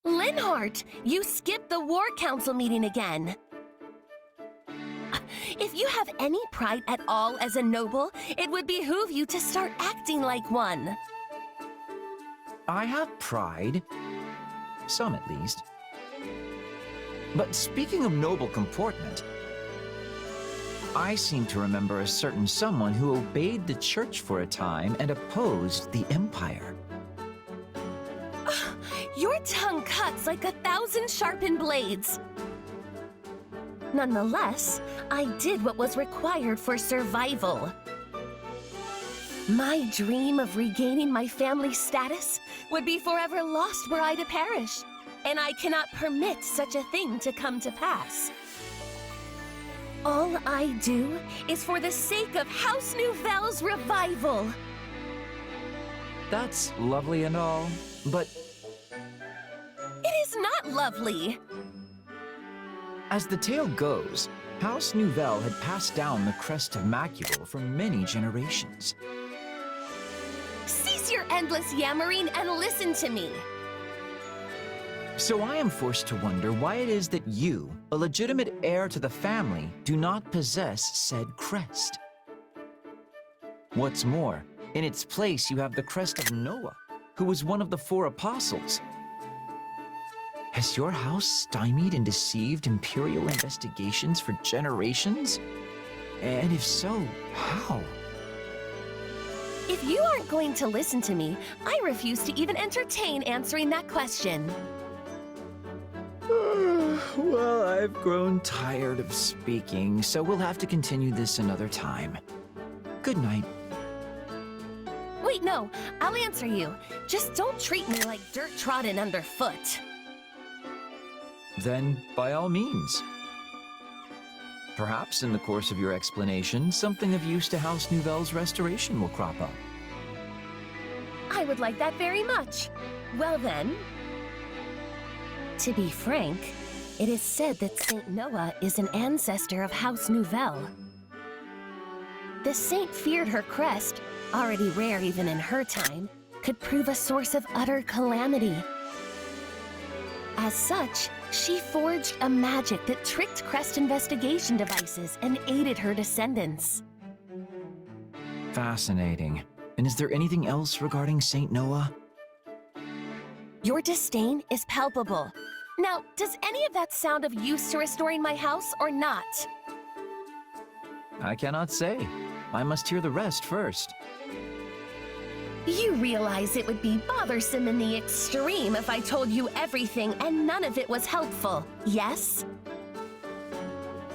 [SPEAKER 12] Linhardt, you skipped the War Council meeting again. If you have any pride at all as a noble, it would behoove you to start acting like one.
[SPEAKER 17] I have pride. Some, at least. But speaking of noble comportment, I seem to remember a certain someone who obeyed the church for a time and opposed the Empire.
[SPEAKER 12] Your tongue cuts like 1,000 sharpened blades. Nonetheless, I did what was required for survival. My dream of regaining my family status would be forever lost were I to perish, and I cannot permit such a thing to come to pass. All I do is for the sake of House Nouvelle's revival.
[SPEAKER 17] That's lovely and all, but
[SPEAKER 12] it is not lovely.
[SPEAKER 17] as the tale goes, House Nouvelle had passed down the crest of Macubal for many generations.
[SPEAKER 12] Cease your endless yammering and listen to me.
[SPEAKER 17] So I am forced to wonder why it is that you, a legitimate heir to the family, do not possess said crest. What's more, in its place you have the crest of Noah, who was one of the 4 apostles. Has your house stymied and deceived Imperial investigations for generations? And if so, how?
[SPEAKER 12] If you aren't going to listen to me, I refuse to even entertain answering that question.
[SPEAKER 17] Well, I've grown tired of speaking, so we'll have to continue this another time. Good night.
[SPEAKER 12] Wait, no, I'll answer you. Just don't treat me like dirt trodden underfoot.
[SPEAKER 17] Then, by all means. Perhaps in the course of your explanation, something of use to House Nouvelle's restoration will crop up.
[SPEAKER 12] I would like that very much. Well then, to be frank, it is said that Saint Noah is an ancestor of House Nouvelle. The saint feared her crest, already rare even in her time, could prove a source of utter calamity. As such, she forged a magic that tricked crest investigation devices and aided her descendants.
[SPEAKER 17] Fascinating. And is there anything else regarding Saint Noah?
[SPEAKER 12] Your disdain is palpable. Now, does any of that sound of use to restoring my house or not?
[SPEAKER 17] I cannot say. I must hear the rest first.
[SPEAKER 12] You realize it would be bothersome in the extreme if I told you everything and none of it was helpful, yes?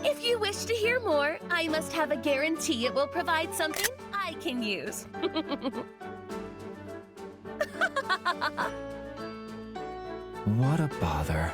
[SPEAKER 12] If you wish to hear more, I must have a guarantee it will provide something I can use.
[SPEAKER 17] What a bother.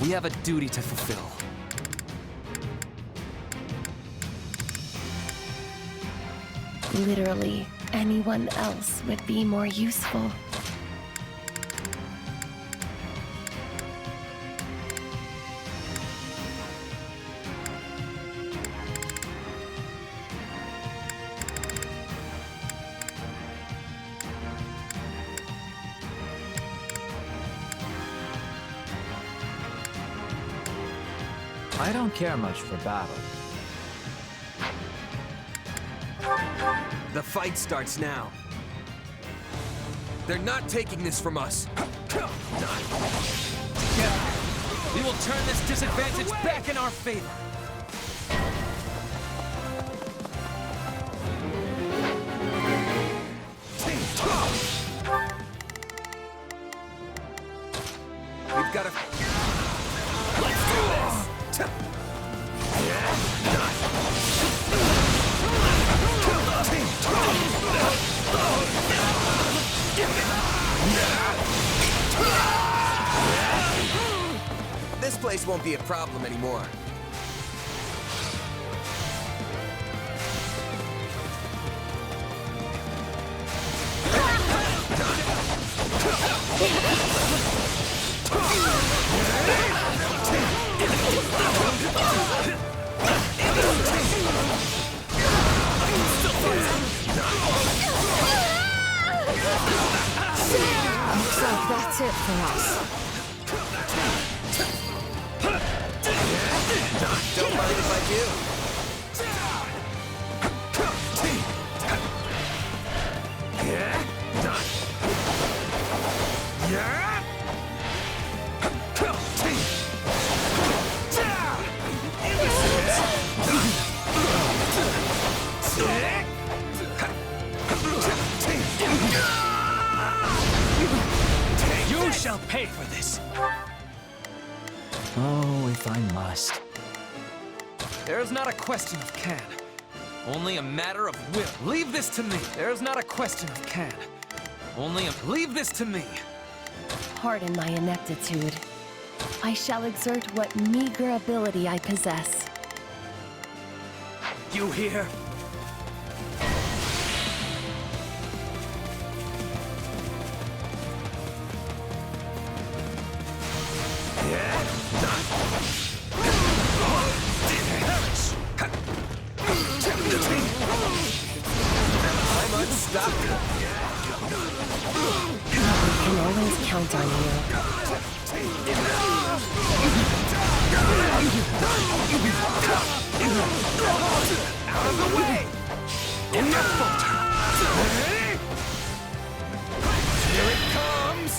[SPEAKER 16] We have a duty to fulfill.
[SPEAKER 12] Literally, anyone else would be more useful.
[SPEAKER 17] I don't care much for battle.
[SPEAKER 2] The fight starts now. They're not taking this from us.
[SPEAKER 16] Together, we will turn this disadvantage back in our favor.
[SPEAKER 2] We've got to...
[SPEAKER 16] Let's do this!
[SPEAKER 2] This place won't be a problem anymore.
[SPEAKER 13] Looks like that's it for us.
[SPEAKER 2] Don't mind if I do.
[SPEAKER 16] You shall pay for this.
[SPEAKER 17] Oh, if I must.
[SPEAKER 16] There is not a question of can, only a matter of will. Leave this to me. There is not a question of can, only a... Leave this to me.
[SPEAKER 12] Pardon my ineptitude. I shall exert what meager ability I possess.
[SPEAKER 16] You hear?
[SPEAKER 2] I'm unstoppable.
[SPEAKER 12] We can always count on you.
[SPEAKER 16] Out of the way! Enough falter!
[SPEAKER 2] Here it comes!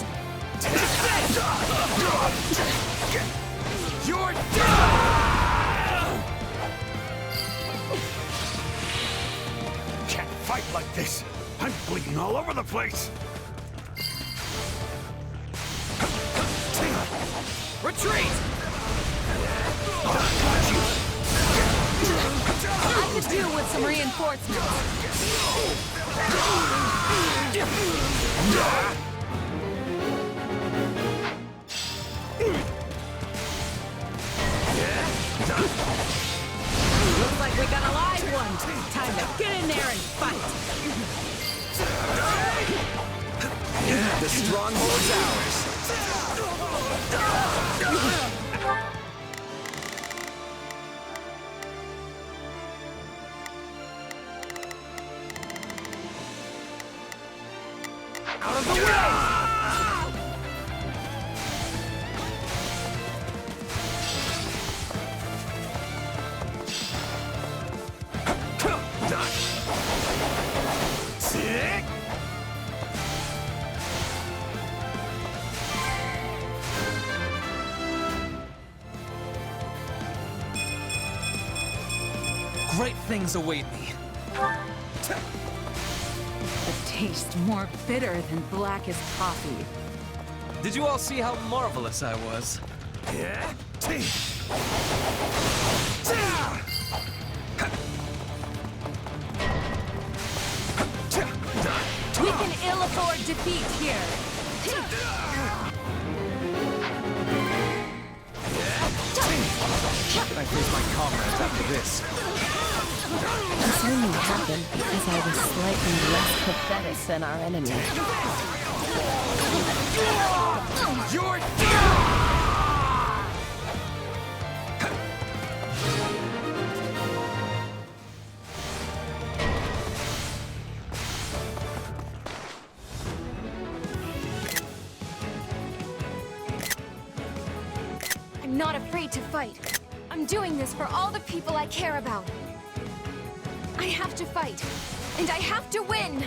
[SPEAKER 16] You're done!
[SPEAKER 3] Can't fight like this. I'm bleeding all over the place.
[SPEAKER 16] Retreat!
[SPEAKER 11] I could do with some reinforcements.
[SPEAKER 16] great things await me.
[SPEAKER 11] A taste more bitter than blackest coffee.
[SPEAKER 16] Did you all see how marvelous I was?
[SPEAKER 1] Yeah?
[SPEAKER 11] We can ill afford defeat here.
[SPEAKER 16] How can I face my comrades after this?
[SPEAKER 12] This only happened because I was slightly less pathetic than our enemy.
[SPEAKER 1] You're
[SPEAKER 13] I'm not afraid to fight. I'm doing this for all the people I care about. I have to fight, and I have to win!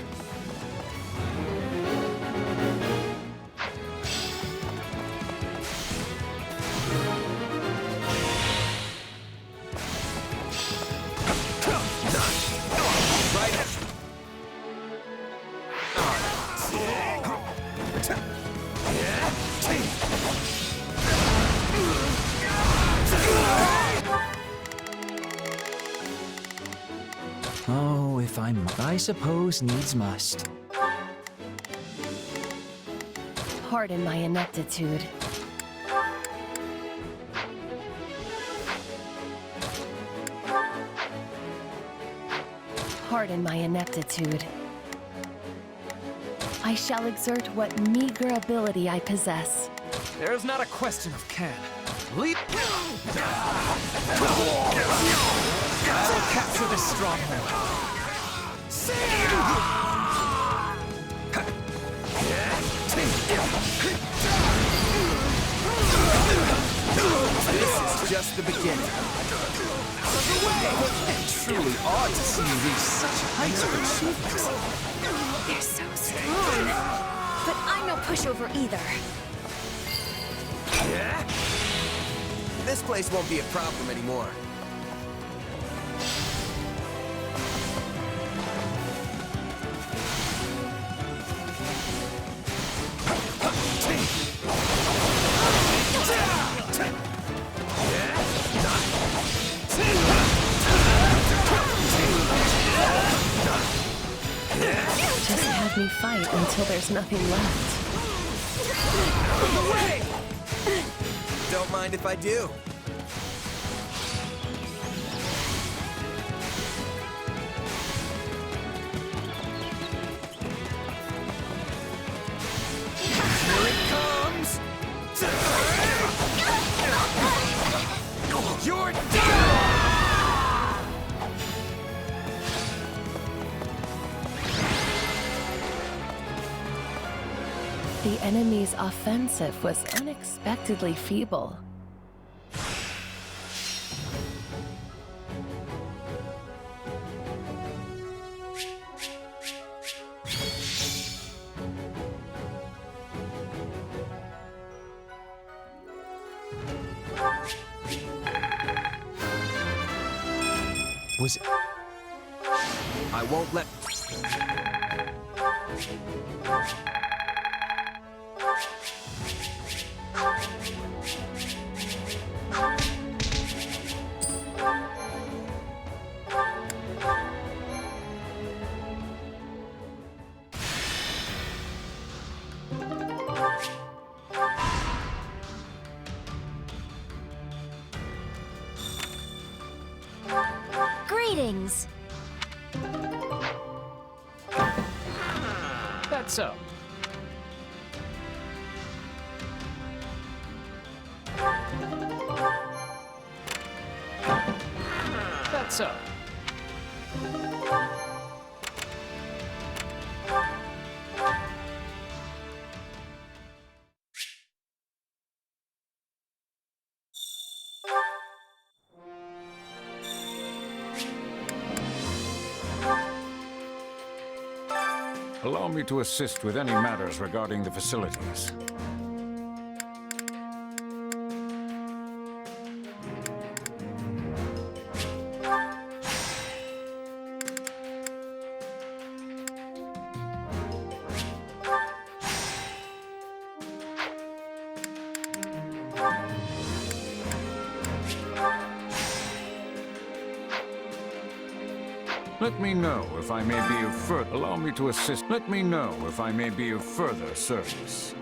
[SPEAKER 17] Oh, if I suppose needs must.
[SPEAKER 12] Pardon my ineptitude. Pardon my ineptitude. I shall exert what meager ability I possess.
[SPEAKER 16] There is not a question of can. Leap! I'll capture this stronghold.
[SPEAKER 2] This is just the beginning. It's truly odd to see you reach such heights of achievement.
[SPEAKER 13] They're so strong. But I'm no pushover either.
[SPEAKER 2] This place won't be a problem anymore.
[SPEAKER 12] Just have me fight until there's nothing left.
[SPEAKER 2] Out of the way! Don't mind if I do.
[SPEAKER 1] Here it comes! You're done!
[SPEAKER 12] The enemy's offensive was unexpectedly feeble.
[SPEAKER 2] Was it? I won't let...
[SPEAKER 13] Greetings.
[SPEAKER 5] That's so. That's so.
[SPEAKER 15] Allow me to assist with any matters regarding the facilities. Let me know if I may be of further. Allow me to assist. Let me know if I may be of further service.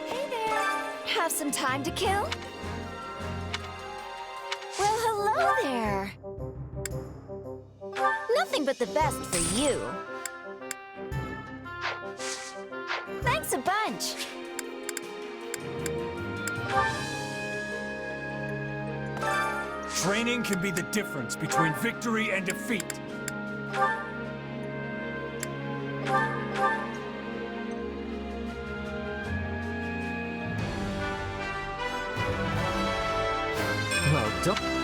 [SPEAKER 13] Hey there! Have some time to kill? Well, hello there! Nothing but the best for you. Thanks a bunch!
[SPEAKER 6] Training can be the difference between victory and defeat.
[SPEAKER 16] Well done.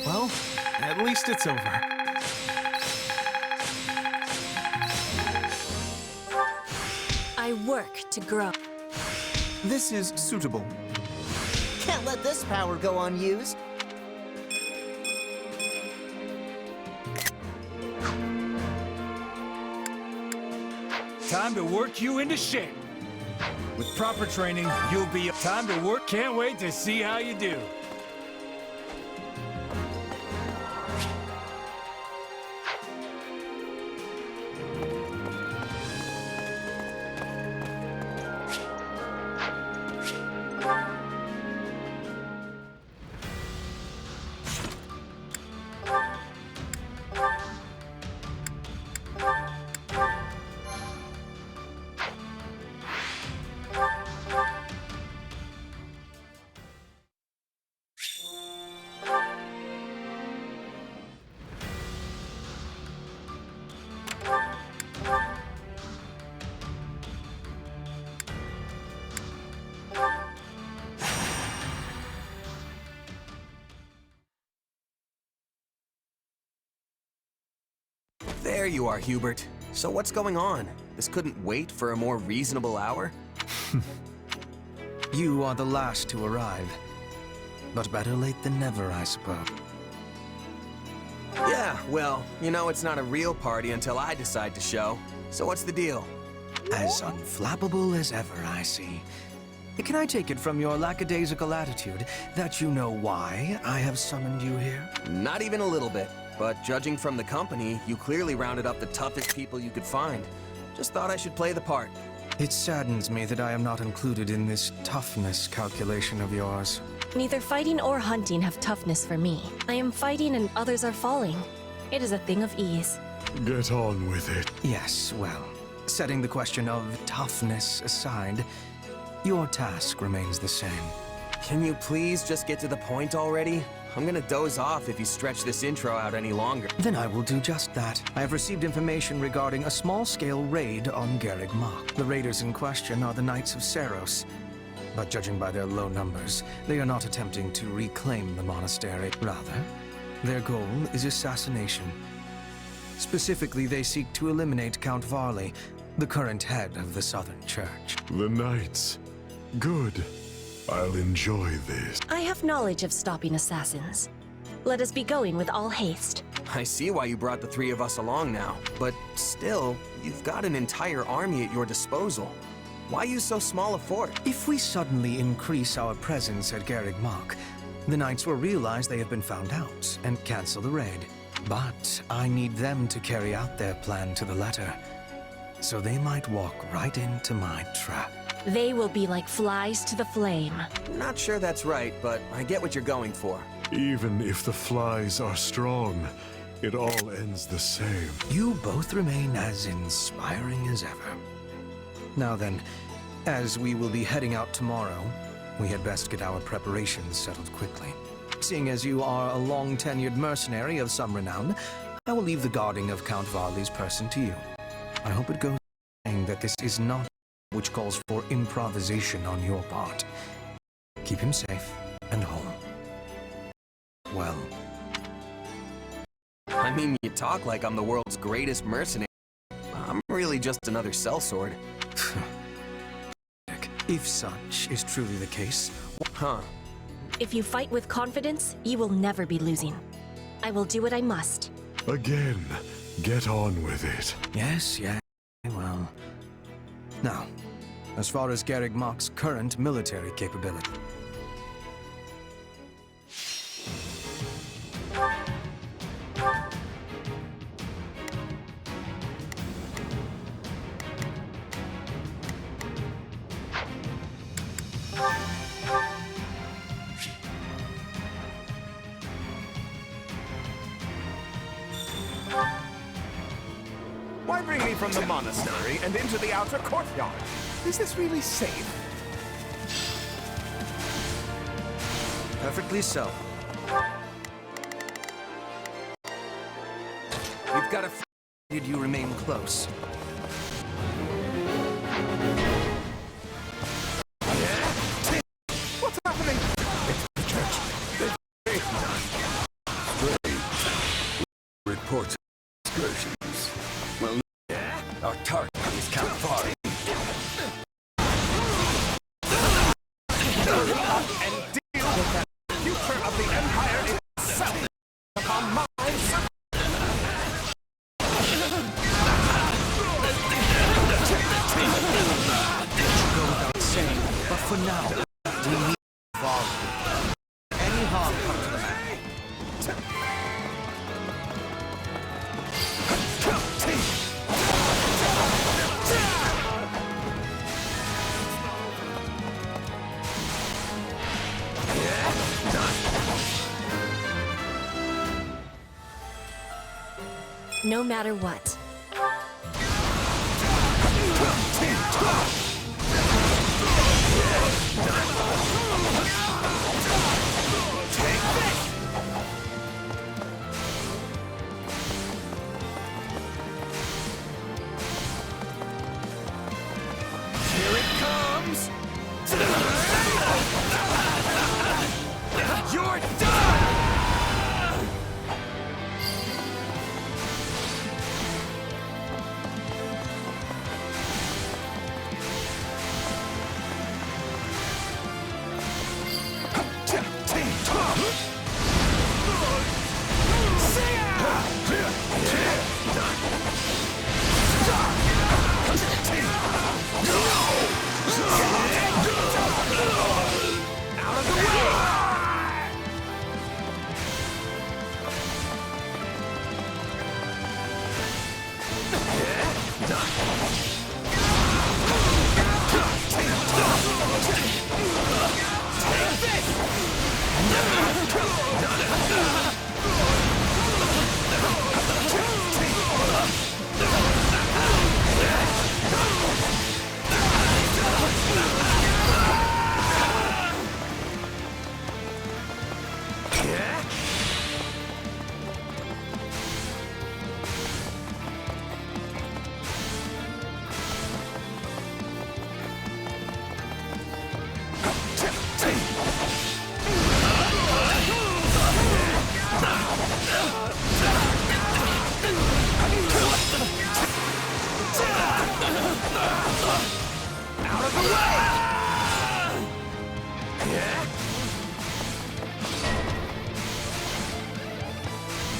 [SPEAKER 2] Well, at least it's over.
[SPEAKER 4] I work to grow.
[SPEAKER 10] This is suitable.
[SPEAKER 7] Can't let this power go unused.
[SPEAKER 6] Time to work you into shape. With proper training, you'll be... Time to work. Can't wait to see how you do.
[SPEAKER 2] There you are, Hubert. So what's going on? This couldn't wait for a more reasonable hour?
[SPEAKER 10] You are the last to arrive. But better late than never, I suppose.
[SPEAKER 2] Yeah, well, you know it's not a real party until I decide to show. So what's the deal?
[SPEAKER 10] As unflappable as ever, I see. Can I take it from your lackadaisical attitude that you know why I have summoned you here?
[SPEAKER 2] Not even a little bit. But judging from the company, you clearly rounded up the toughest people you could find. Just thought I should play the part.
[SPEAKER 10] It saddens me that I am not included in this toughness calculation of yours.
[SPEAKER 4] Neither fighting or hunting have toughness for me. I am fighting and others are falling. It is a thing of ease.
[SPEAKER 9] Get on with it.
[SPEAKER 10] Yes, well, setting the question of toughness aside, your task remains the same.
[SPEAKER 2] Can you please just get to the point already? I'm gonna doze off if you stretch this intro out any longer.
[SPEAKER 10] Then I will do just that. I have received information regarding a small-scale raid on Garreg Mach. The raiders in question are the Knights of Seros. But judging by their low numbers, they are not attempting to reclaim the monastery. Rather, their goal is assassination. Specifically, they seek to eliminate Count Varley, the current head of the Southern Church.
[SPEAKER 9] The Knights. Good. I'll enjoy this.
[SPEAKER 4] I have knowledge of stopping assassins. Let us be going with all haste.
[SPEAKER 2] I see why you brought the three of us along now, but still, you've got an entire army at your disposal. Why use so small a fort?
[SPEAKER 10] If we suddenly increase our presence at Garreg Mach, the Knights will realize they have been found out and cancel the raid. But I need them to carry out their plan to the letter, so they might walk right into my trap.
[SPEAKER 4] They will be like flies to the flame.
[SPEAKER 2] Not sure that's right, but I get what you're going for.
[SPEAKER 9] Even if the flies are strong, it all ends the same.
[SPEAKER 10] You both remain as inspiring as ever. Now then, as we will be heading out tomorrow, we had best get our preparations settled quickly.
[SPEAKER 18] Seeing as you are a long-tenured mercenary of some renown, I will leave the guarding of Count Varley's person to you. I hope it goes without saying that this is not which calls for improvisation on your part. Keep him safe and home. Well.
[SPEAKER 2] I mean, you talk like I'm the world's greatest mercenary. I'm really just another sellsword.
[SPEAKER 18] If such is truly the case,
[SPEAKER 2] huh?
[SPEAKER 4] If you fight with confidence, you will never be losing. I will do what I must.
[SPEAKER 9] Again, get on with it.
[SPEAKER 18] Yes, well. Now, as far as Garreg Mach's current military capability.
[SPEAKER 19] Why bring me from the monastery and into the outer courtyard? Is this really safe?
[SPEAKER 18] Perfectly so. We've got did you remain close?
[SPEAKER 19] What's happening? It's the church.
[SPEAKER 3] Reports of excursions. Well, our target is Count Varley.
[SPEAKER 19] And deal with that future of the Empire itself upon my side.
[SPEAKER 18] It should go without saying, but for now, we need Varley. Any harm comes to the man.
[SPEAKER 4] No matter what.
[SPEAKER 19] Here it comes! You're done!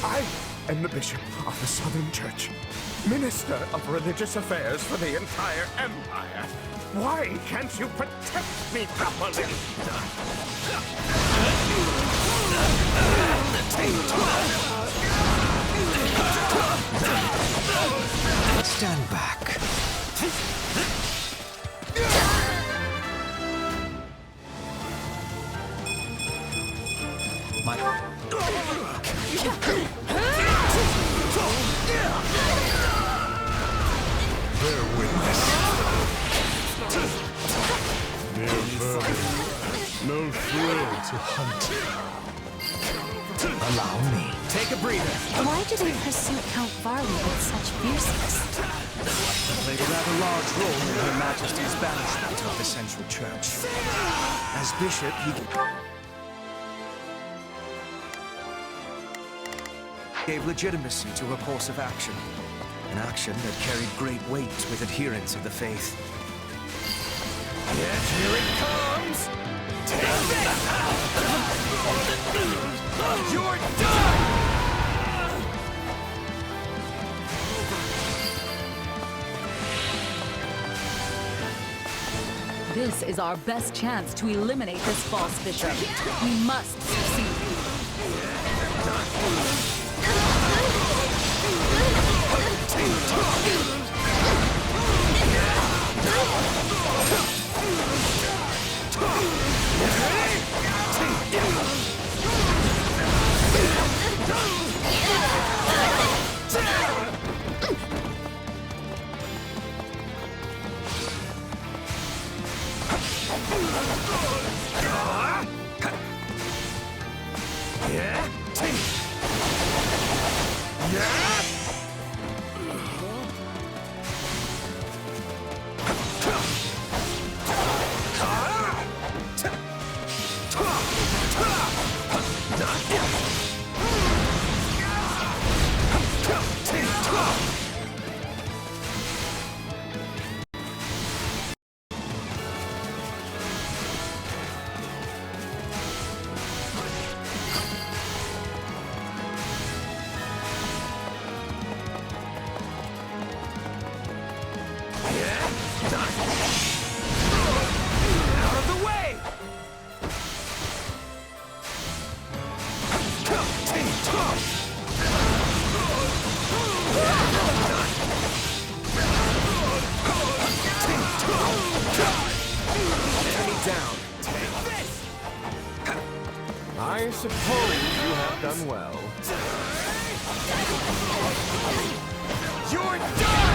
[SPEAKER 19] I am the Bishop of the Southern Church, Minister of Religious Affairs for the entire Empire. Why can't you protect me properly?
[SPEAKER 18] Stand back.
[SPEAKER 3] Bear witness. Mere vermin. No thrill to hunt.
[SPEAKER 18] Allow me.
[SPEAKER 16] Take a breather.
[SPEAKER 4] Why do they pursue Count Varley with such fierceness?
[SPEAKER 18] Played a rather large role in Her Majesty's banishment of the Central Church. As bishop, he gave legitimacy to her course of action. An action that carried great weight with adherents of the faith.
[SPEAKER 1] Yet here it comes! Take this! You're done!
[SPEAKER 11] This is our best chance to eliminate this false bishop. We must succeed.
[SPEAKER 1] Out of the way!
[SPEAKER 2] Enemy down.
[SPEAKER 1] Take this!
[SPEAKER 19] I suppose you have done well.
[SPEAKER 1] You're done!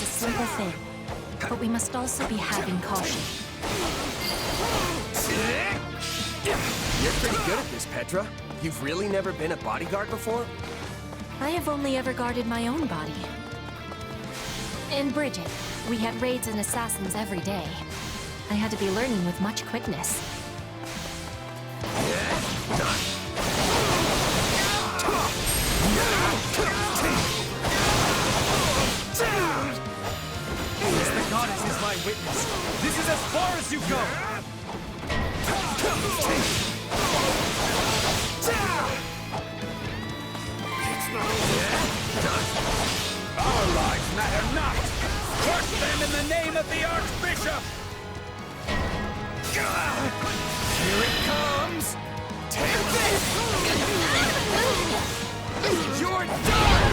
[SPEAKER 4] Simple thing. But we must also be having caution.
[SPEAKER 2] You're pretty good at this, Petra. You've really never been a bodyguard before?
[SPEAKER 4] I have only ever guarded my own body. In Bridget, we had raids and assassins every day. I had to be learning with much quickness.
[SPEAKER 6] The goddess is my witness. This is as far as you go.
[SPEAKER 1] Our lives matter not! Crush them in the name of the Archbishop! Here it comes! Take this! You're done!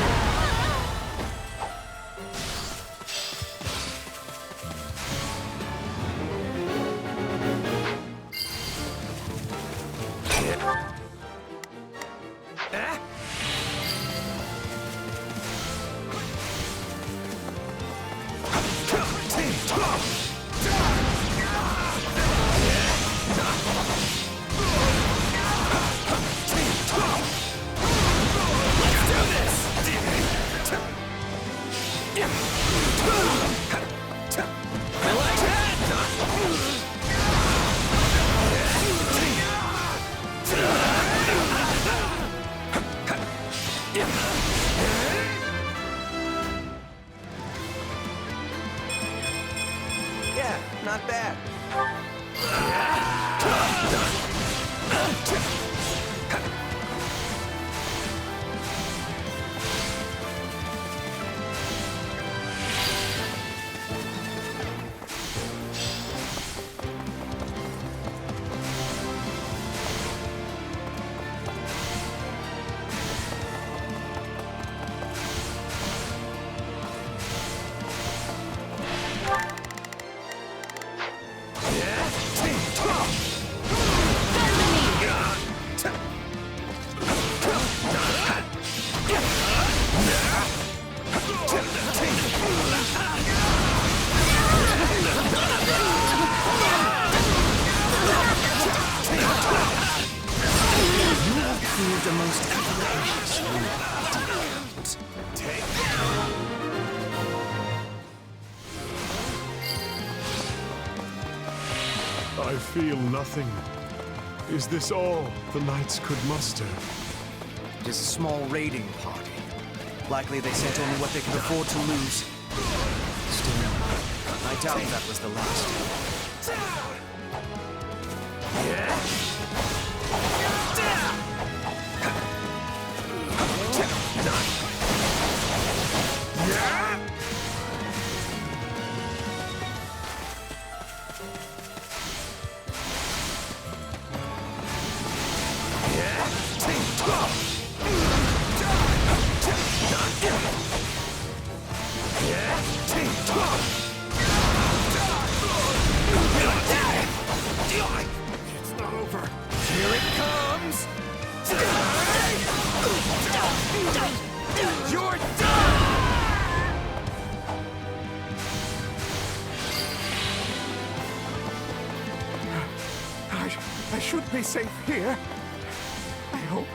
[SPEAKER 1] I like that!
[SPEAKER 18] The most efficacious deals. Take
[SPEAKER 9] I feel nothing. Is this all the knights could muster?
[SPEAKER 18] It is a small raiding party. Likely they sent only what they could afford to lose. Still, I doubt that was the last.
[SPEAKER 19] It's not over.
[SPEAKER 1] Here it comes! You're done!
[SPEAKER 19] I should be safe here. I hope.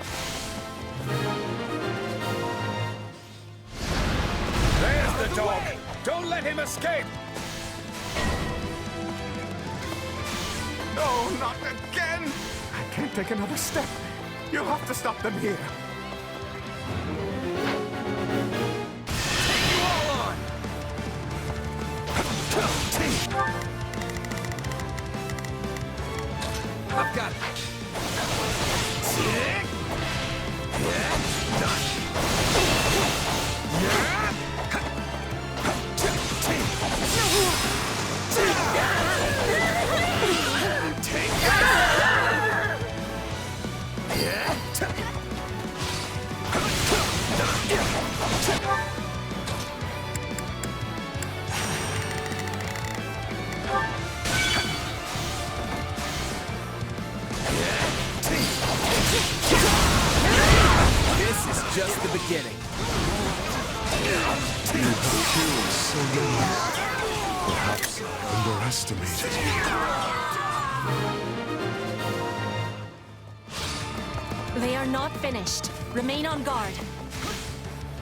[SPEAKER 1] There's the dog! Don't let him escape!
[SPEAKER 19] No, not again! I can't take another step. You'll have to stop them here.
[SPEAKER 1] Take you all on! I've got it.
[SPEAKER 2] This is just the beginning.
[SPEAKER 9] You have killed so many. Perhaps I underestimated you.
[SPEAKER 4] They are not finished. Remain on guard.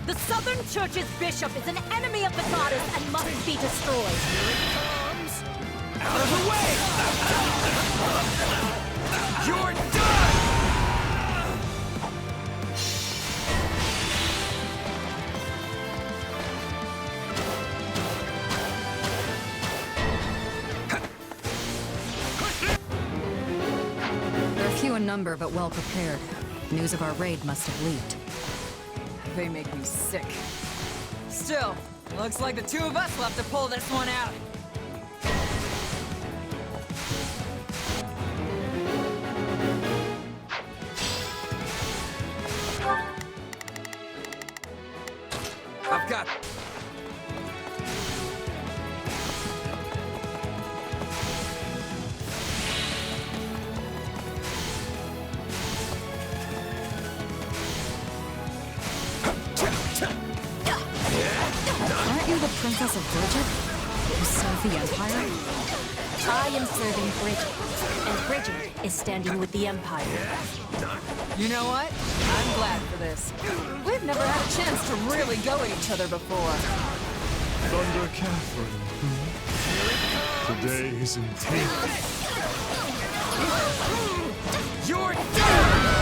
[SPEAKER 11] The Southern Church's bishop is an enemy of the goddess and must be destroyed.
[SPEAKER 1] Out of the way! You're done!
[SPEAKER 11] They're few in number, but well prepared. News of our raid must have leaked.
[SPEAKER 20] They make me sick. Still, looks like the two of us will have to pull this one out.
[SPEAKER 1] I've got it.
[SPEAKER 11] Aren't you the Princess of Bridget? Who served the Empire?
[SPEAKER 4] I am serving Bridget, and Bridget is standing with the Empire.
[SPEAKER 20] You know what? I'm glad for this. We've never had a chance to really go at each other before.
[SPEAKER 9] Thunder Catherine. Today is intense.
[SPEAKER 1] You're done!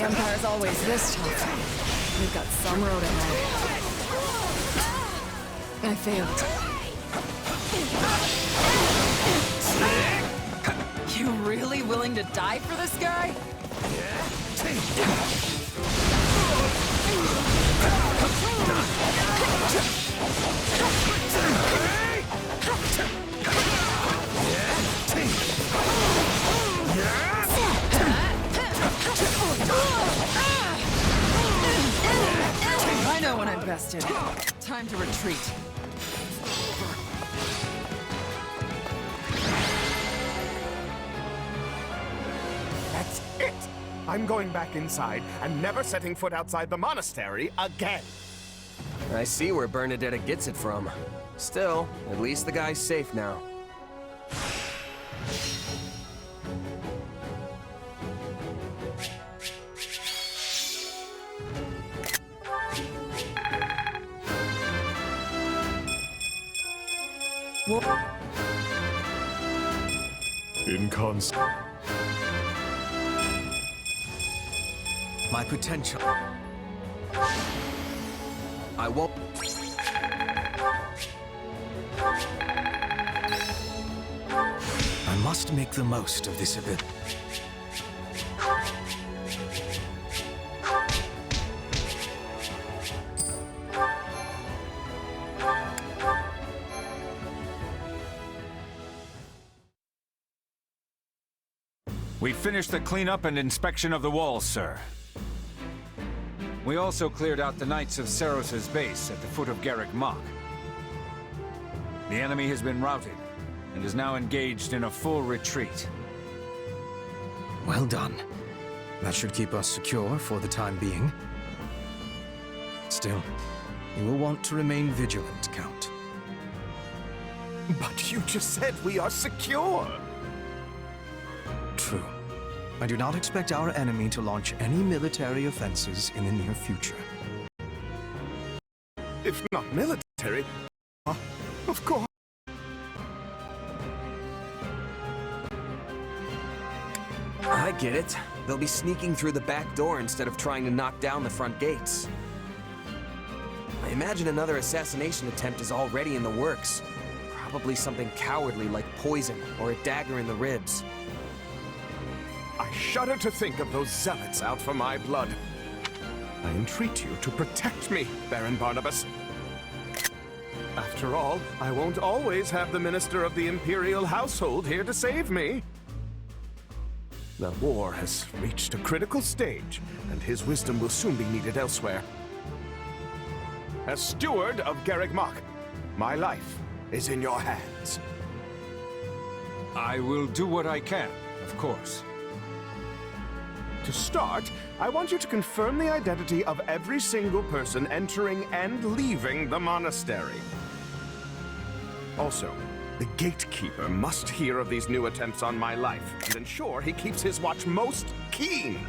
[SPEAKER 20] The Empire's always this tough. We've got some road ahead. I failed. You really willing to die for this guy? I know when I'm bested. Time to retreat.
[SPEAKER 19] That's it! I'm going back inside and never setting foot outside the monastery again.
[SPEAKER 2] I see where Bernadetta gets it from. Still, at least the guy's safe now.
[SPEAKER 18] My potential.
[SPEAKER 2] I won't.
[SPEAKER 18] I must make the most of this event.
[SPEAKER 15] We finished the cleanup and inspection of the walls, sir. We also cleared out the Knights of Ceros's base at the foot of Garrick Mach. The enemy has been routed and is now engaged in a full retreat.
[SPEAKER 18] Well done. That should keep us secure for the time being. Still, you will want to remain vigilant, Count.
[SPEAKER 19] But you just said we are secure!
[SPEAKER 18] True. I do not expect our enemy to launch any military offenses in the near future.
[SPEAKER 19] If not military, of course.
[SPEAKER 2] I get it. They'll be sneaking through the back door instead of trying to knock down the front gates. I imagine another assassination attempt is already in the works. Probably something cowardly like poison or a dagger in the ribs.
[SPEAKER 19] I shudder to think of those zealots out for my blood. I entreat you to protect me, Baron Barnabas. After all, I won't always have the Minister of the Imperial Household here to save me. The war has reached a critical stage, and his wisdom will soon be needed elsewhere. As steward of Garrick Mach, my life is in your hands.
[SPEAKER 15] I will do what I can, of course.
[SPEAKER 19] To start, I want you to confirm the identity of every single person entering and leaving the monastery. Also, the gatekeeper must hear of these new attempts on my life and ensure he keeps his watch most keen.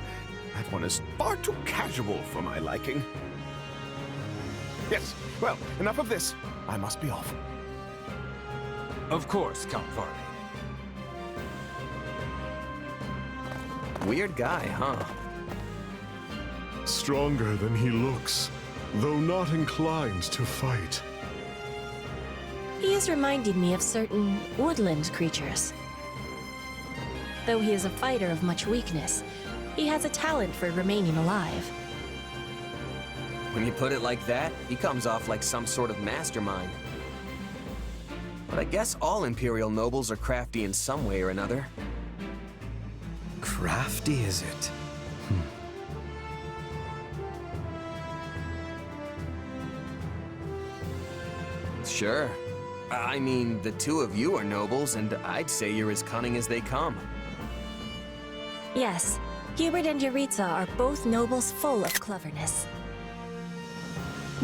[SPEAKER 19] That one is far too casual for my liking. Yes, well, enough of this. I must be off.
[SPEAKER 15] Of course, Count Varley.
[SPEAKER 2] Weird guy, huh?
[SPEAKER 9] Stronger than he looks, though not inclined to fight.
[SPEAKER 4] He has reminded me of certain woodland creatures. Though he is a fighter of much weakness, he has a talent for remaining alive.
[SPEAKER 2] When you put it like that, he comes off like some sort of mastermind. But I guess all Imperial nobles are crafty in some way or another.
[SPEAKER 18] Crafty, is it?
[SPEAKER 2] Sure. I mean, the two of you are nobles, and I'd say you're as cunning as they come.
[SPEAKER 4] Yes, Hubert and Yuritsa are both nobles full of cleverness.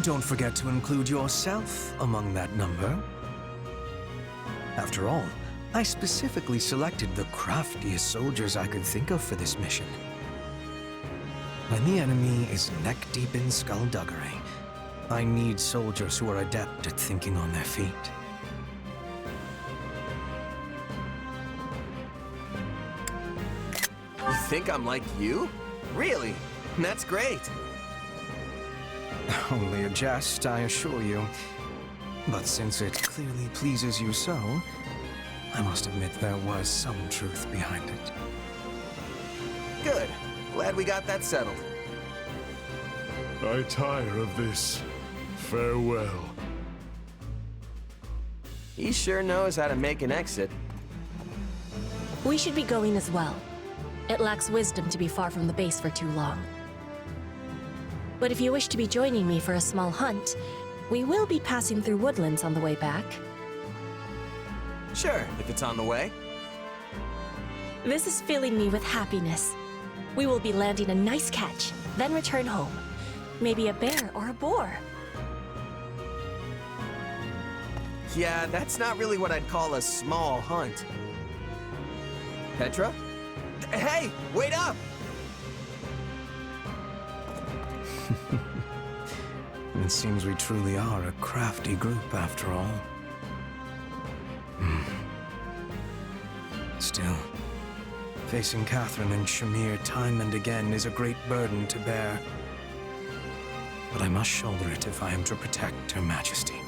[SPEAKER 18] Don't forget to include yourself among that number. After all, I specifically selected the craftiest soldiers I could think of for this mission. When the enemy is neck-deep in skullduggery, I need soldiers who are adept at thinking on their feet.
[SPEAKER 2] You think I'm like you? Really? That's great.
[SPEAKER 18] Only a jest, I assure you. But since it clearly pleases you so, I must admit there was some truth behind it.
[SPEAKER 2] Good. Glad we got that settled.
[SPEAKER 9] I tire of this. Farewell.
[SPEAKER 2] He sure knows how to make an exit.
[SPEAKER 4] We should be going as well. It lacks wisdom to be far from the base for too long. But if you wish to be joining me for a small hunt, we will be passing through woodlands on the way back.
[SPEAKER 2] Sure, if it's on the way.
[SPEAKER 4] This is filling me with happiness. We will be landing a nice catch, then return home. Maybe a bear or a boar.
[SPEAKER 2] Yeah, that's not really what I'd call a small hunt. Petra? Hey, wait up!
[SPEAKER 18] It seems we truly are a crafty group after all. Still, facing Catherine and Shamir time and again is a great burden to bear. But I must shoulder it if I am to protect Her Majesty.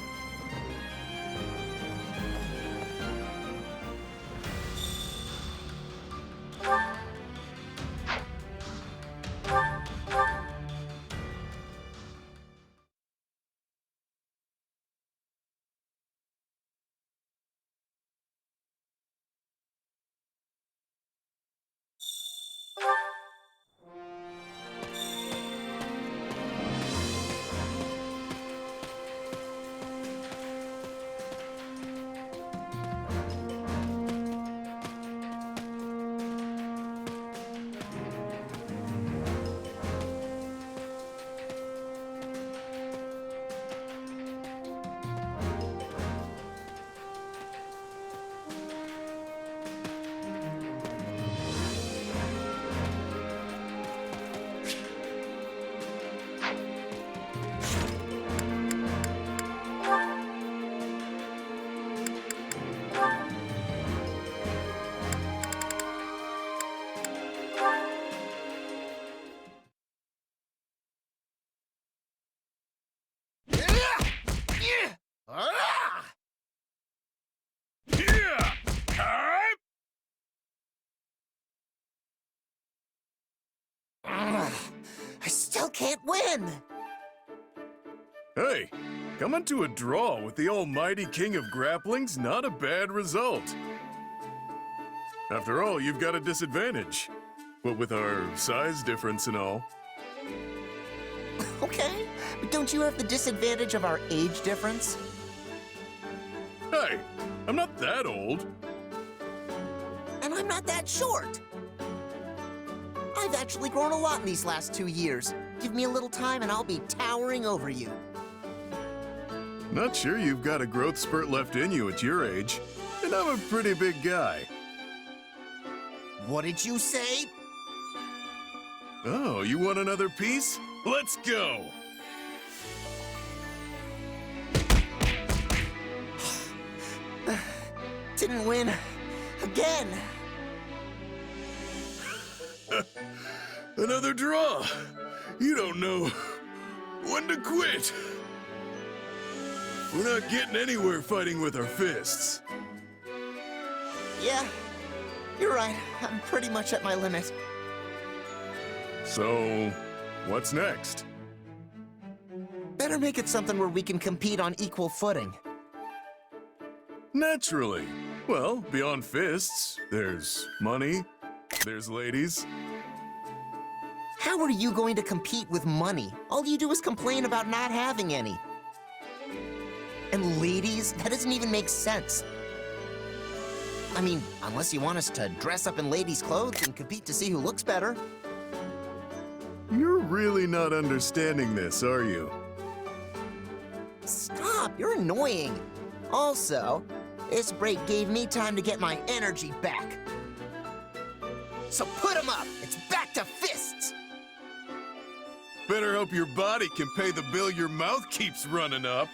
[SPEAKER 7] I still can't win!
[SPEAKER 9] Hey, coming to a draw with the almighty king of grappling's not a bad result. After all, you've got a disadvantage. What with our size difference and all.
[SPEAKER 7] Okay, but don't you have the disadvantage of our age difference?
[SPEAKER 9] Hey, I'm not that old.
[SPEAKER 7] And I'm not that short. I've actually grown a lot in these last 2 years. Give me a little time and I'll be towering over you.
[SPEAKER 9] Not sure you've got a growth spurt left in you at your age. And I'm a pretty big guy.
[SPEAKER 7] What did you say?
[SPEAKER 9] Oh, you want another piece? Let's go!
[SPEAKER 7] Didn't win. Again!
[SPEAKER 9] Another draw! You don't know when to quit! We're not getting anywhere fighting with our fists.
[SPEAKER 7] Yeah, you're right. I'm pretty much at my limit.
[SPEAKER 9] So, what's next?
[SPEAKER 7] Better make it something where we can compete on equal footing.
[SPEAKER 9] Naturally. Well, beyond fists, there's money, there's ladies.
[SPEAKER 7] How are you going to compete with money? All you do is complain about not having any. And ladies? That doesn't even make sense. I mean, unless you want us to dress up in ladies' clothes and compete to see who looks better.
[SPEAKER 9] You're really not understanding this, are you?
[SPEAKER 7] Stop, you're annoying. Also, this break gave me time to get my energy back. So put 'em up! It's back to fists!
[SPEAKER 9] Better hope your body can pay the bill your mouth keeps running up.